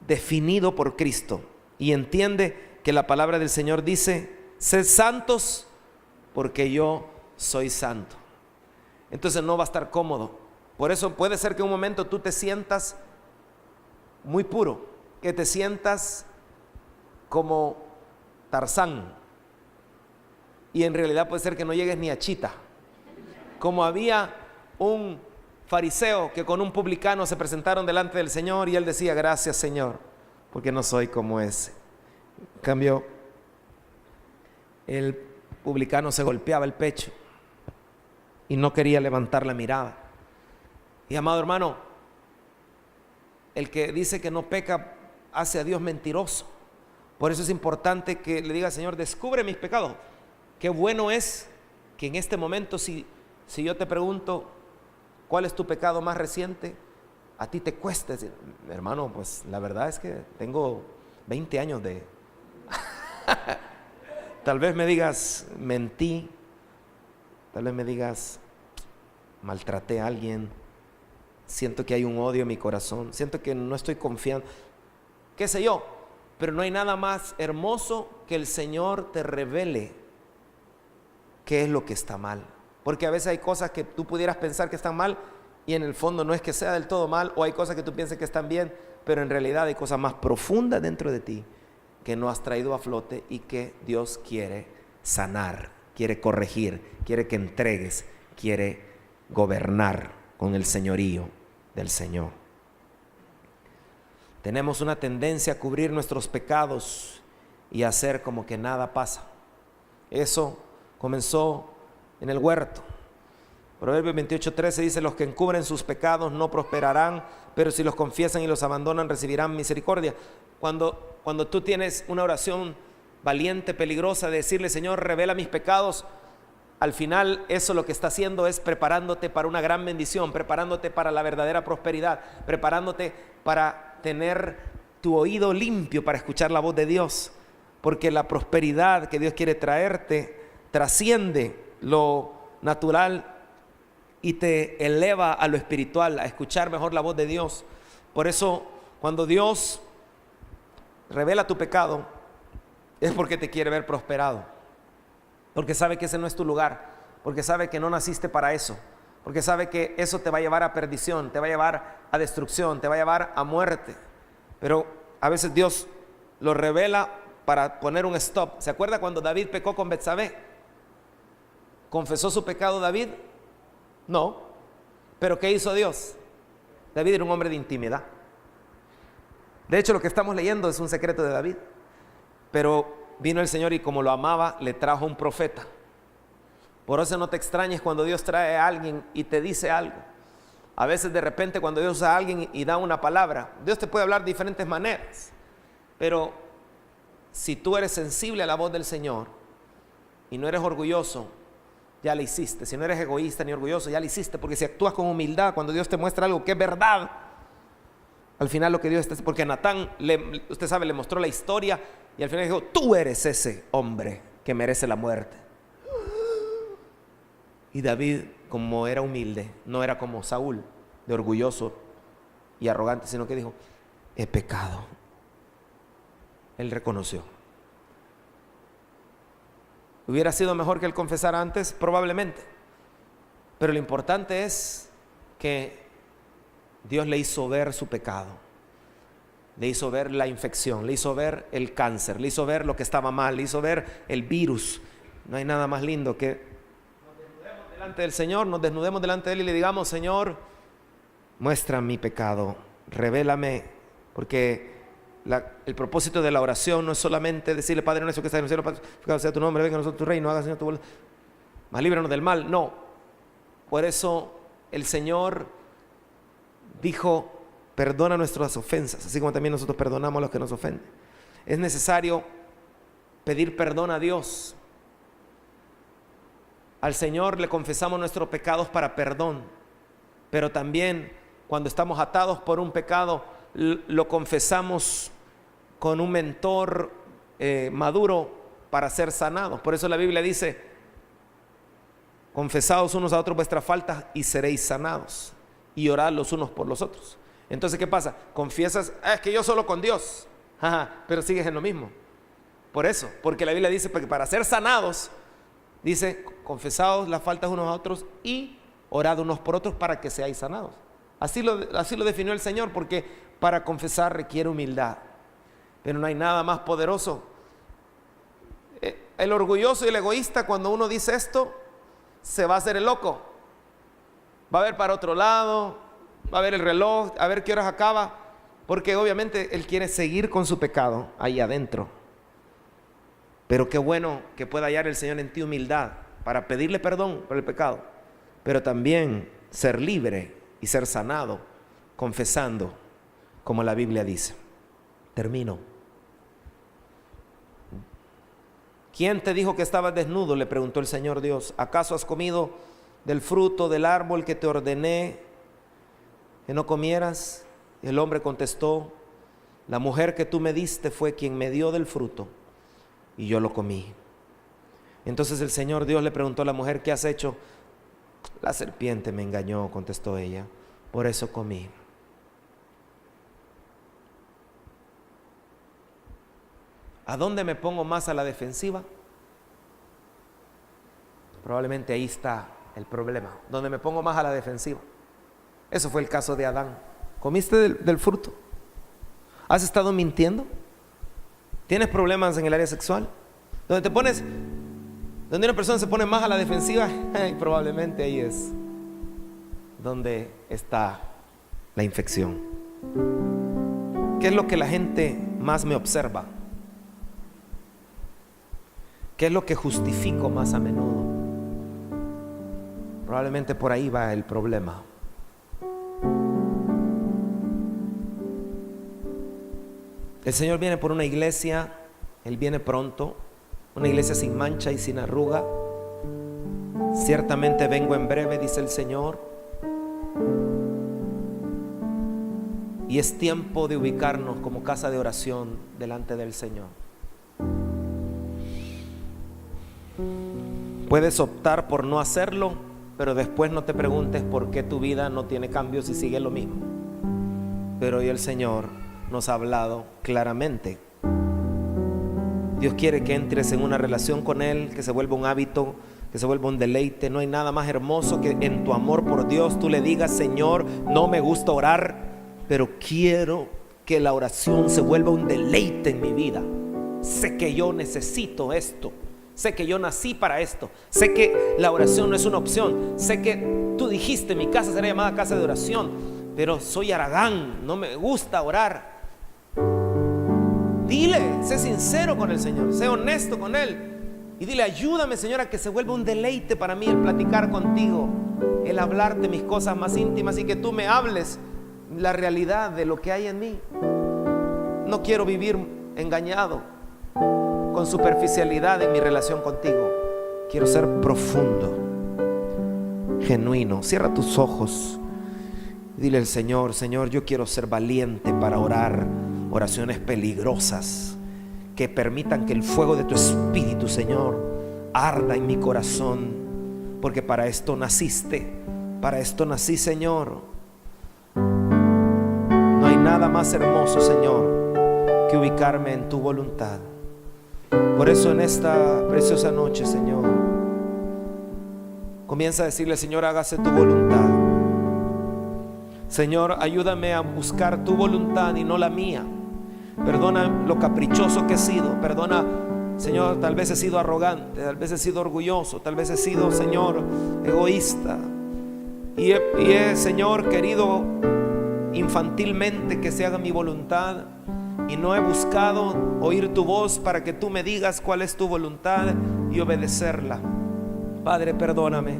definido por Cristo y entiende que la palabra del Señor dice: sed santos porque yo soy santo. Entonces no va a estar cómodo. Por eso puede ser que en un momento tú te sientas muy puro, que te sientas como Tarzán, y en realidad puede ser que no llegues ni a Chita. Como había un fariseo que con un publicano se presentaron delante del Señor y él decía: gracias, Señor, porque no soy como ese. En cambio, el publicano se golpeaba el pecho y no quería levantar la mirada. Y amado hermano, el que dice que no peca hace a Dios mentiroso. Por eso es importante que le diga: Señor, descubre mis pecados. Qué bueno es que en este momento, si yo te pregunto cuál es tu pecado más reciente, a ti te cuesta decir: hermano, pues la verdad es que tengo 20 años de... Tal vez me digas: mentí. Tal vez me digas: maltraté a alguien. Siento que hay un odio en mi corazón. Siento que no estoy confiando. Qué sé yo. Pero no hay nada más hermoso que el Señor te revele qué es lo que está mal. Porque a veces hay cosas que tú pudieras pensar que están mal y en el fondo no es que sea del todo mal, o hay cosas que tú piensas que están bien, pero en realidad hay cosas más profundas dentro de ti que no has traído a flote y que Dios quiere sanar, quiere corregir, quiere que entregues, quiere gobernar con el señorío del Señor. Tenemos una tendencia a cubrir nuestros pecados y a hacer como que nada pasa. Eso comenzó en el huerto. Proverbios 28:13 dice: los que encubren sus pecados no prosperarán, pero si los confiesan y los abandonan recibirán misericordia. Cuando tú tienes una oración valiente, peligrosa, de decirle: Señor, revela mis pecados, al final eso lo que está haciendo es preparándote para una gran bendición, preparándote para la verdadera prosperidad, preparándote para tener tu oído limpio para escuchar la voz de Dios, porque la prosperidad que Dios quiere traerte trasciende lo natural y te eleva a lo espiritual, a escuchar mejor la voz de Dios. Por eso, cuando Dios revela tu pecado, es porque te quiere ver prosperado, porque sabe que ese no es tu lugar, porque sabe que no naciste para eso, porque sabe que eso te va a llevar a perdición, te va a llevar a destrucción, te va a llevar a muerte. Pero a veces Dios lo revela para poner un stop. ¿Se acuerda cuando David pecó con Betsabé? ¿Confesó su pecado David? No. ¿Pero qué hizo Dios? David era un hombre de intimidad. De hecho, lo que estamos leyendo es un secreto de David. Pero vino el Señor y como lo amaba, le trajo un profeta. Por eso no te extrañes cuando Dios trae a alguien y te dice algo. A veces de repente cuando Dios usa a alguien y da una palabra, Dios te puede hablar de diferentes maneras. Pero si tú eres sensible a la voz del Señor y no eres orgulloso, ya la hiciste. Si no eres egoísta ni orgulloso, ya la hiciste. Porque si actúas con humildad, cuando Dios te muestra algo que es verdad, al final lo que Dios está... Porque a Natán, usted sabe, le mostró la historia y al final dijo: tú eres ese hombre que merece la muerte. Y David, como era humilde, no era como Saúl. de orgulloso y arrogante, sino que dijo: he pecado. Él reconoció. ¿Hubiera sido mejor que él confesara antes? Probablemente. Pero lo importante es que Dios le hizo ver su pecado, le hizo ver la infección, le hizo ver el cáncer, le hizo ver lo que estaba mal, le hizo ver el virus. No hay nada más lindo que nos desnudemos delante del Señor, nos desnudemos delante de Él y le digamos: Señor, muestra mi pecado, revélame, porque el propósito de la oración no es solamente decirle: Padre nuestro que estás en el cielo, santificado sea tu nombre, venga a nosotros tu reino, haga Señor tu voluntad, mas líbranos del mal. No, por eso el Señor dijo: perdona nuestras ofensas, así como también nosotros perdonamos a los que nos ofenden. Es necesario pedir perdón a Dios. Al Señor le confesamos nuestros pecados para perdón, pero también cuando estamos atados por un pecado, lo confesamos con un mentor maduro para ser sanados. Por eso la Biblia dice: confesaos unos a otros vuestras faltas y seréis sanados, y orad los unos por los otros. Entonces, ¿qué pasa? Confiesas: es que yo solo con Dios, pero sigues en lo mismo. Por eso, porque la Biblia dice que para ser sanados, dice: confesaos las faltas unos a otros y orad unos por otros para que seáis sanados. Así lo definió el Señor, porque para confesar requiere humildad. Pero no hay nada más poderoso. El orgulloso y el egoísta, cuando uno dice esto, se va a hacer el loco. Va a ver para otro lado, va a ver el reloj, a ver qué horas acaba, porque obviamente él quiere seguir con su pecado ahí adentro. Pero qué bueno que pueda hallar el Señor en ti humildad para pedirle perdón por el pecado, pero también ser libre y ser sanado, confesando como la Biblia dice. Termino. ¿Quién te dijo que estabas desnudo?, le preguntó el Señor Dios. ¿Acaso has comido del fruto del árbol que te ordené que no comieras? Y el hombre contestó: la mujer que tú me diste fue quien me dio del fruto y yo lo comí. Entonces el Señor Dios le preguntó a la mujer: ¿qué has hecho? La serpiente me engañó, contestó ella, por eso comí. ¿A dónde me pongo más a la defensiva? Probablemente ahí está el problema, donde me pongo más a la defensiva. Eso fue el caso de Adán. ¿Comiste del fruto? ¿Has estado mintiendo? ¿Tienes problemas en el área sexual? Donde una persona se pone más a la defensiva, probablemente ahí es donde está la infección. ¿Qué es lo que la gente más me observa? ¿Qué es lo que justifico más a menudo? Probablemente por ahí va el problema. El Señor viene por una iglesia, Él viene pronto, una iglesia sin mancha y sin arruga. Ciertamente vengo en breve, dice el Señor. Y es tiempo de ubicarnos como casa de oración delante del Señor. Puedes optar por no hacerlo, pero después no te preguntes por qué tu vida no tiene cambios y sigue lo mismo. Pero hoy el Señor nos ha hablado claramente. Dios quiere que entres en una relación con Él, que se vuelva un hábito, que se vuelva un deleite. No hay nada más hermoso que en tu amor por Dios tú le digas: Señor, no me gusta orar, pero quiero que la oración se vuelva un deleite en mi vida. Sé que yo necesito esto. Sé que yo nací para esto. Sé que la oración no es una opción. Sé que tú dijiste: mi casa será llamada casa de oración, pero soy haragán, no me gusta orar. Dile, sé sincero con el Señor, sé honesto con Él y dile: ayúdame, Señor, a que se vuelva un deleite para mí el platicar contigo, el hablarte mis cosas más íntimas y que tú me hables la realidad de lo que hay en mí. No quiero vivir engañado con superficialidad en mi relación contigo. Quiero ser profundo, genuino. Cierra tus ojos. Dile al Señor: Señor, yo quiero ser valiente para orar oraciones peligrosas que permitan que el fuego de tu Espíritu, Señor, arda en mi corazón, porque para esto naciste, para esto nací, Señor. nada más hermoso, Señor, que ubicarme en tu voluntad. Por eso en esta preciosa noche, Señor, comienza a decirle: Señor, hágase tu voluntad. Señor, ayúdame a buscar tu voluntad y no la mía. Perdona lo caprichoso que he sido. Perdona, Señor, tal vez he sido arrogante, tal vez he sido orgulloso, tal vez he sido, Señor, egoísta. Y he, Señor, querido infantilmente que se haga mi voluntad, y no he buscado oír tu voz para que tú me digas cuál es tu voluntad y obedecerla. Padre, perdóname.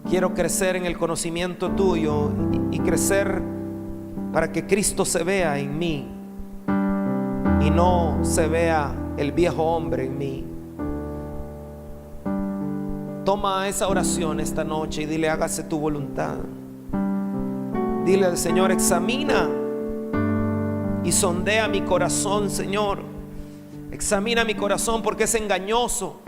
Quiero crecer en el conocimiento tuyo y crecer para que Cristo se vea en mí y no se vea el viejo hombre en mí. Toma esa oración esta noche y dile: hágase tu voluntad. Dile al Señor: examina y sondea mi corazón, Señor. Examina mi corazón, porque es engañoso.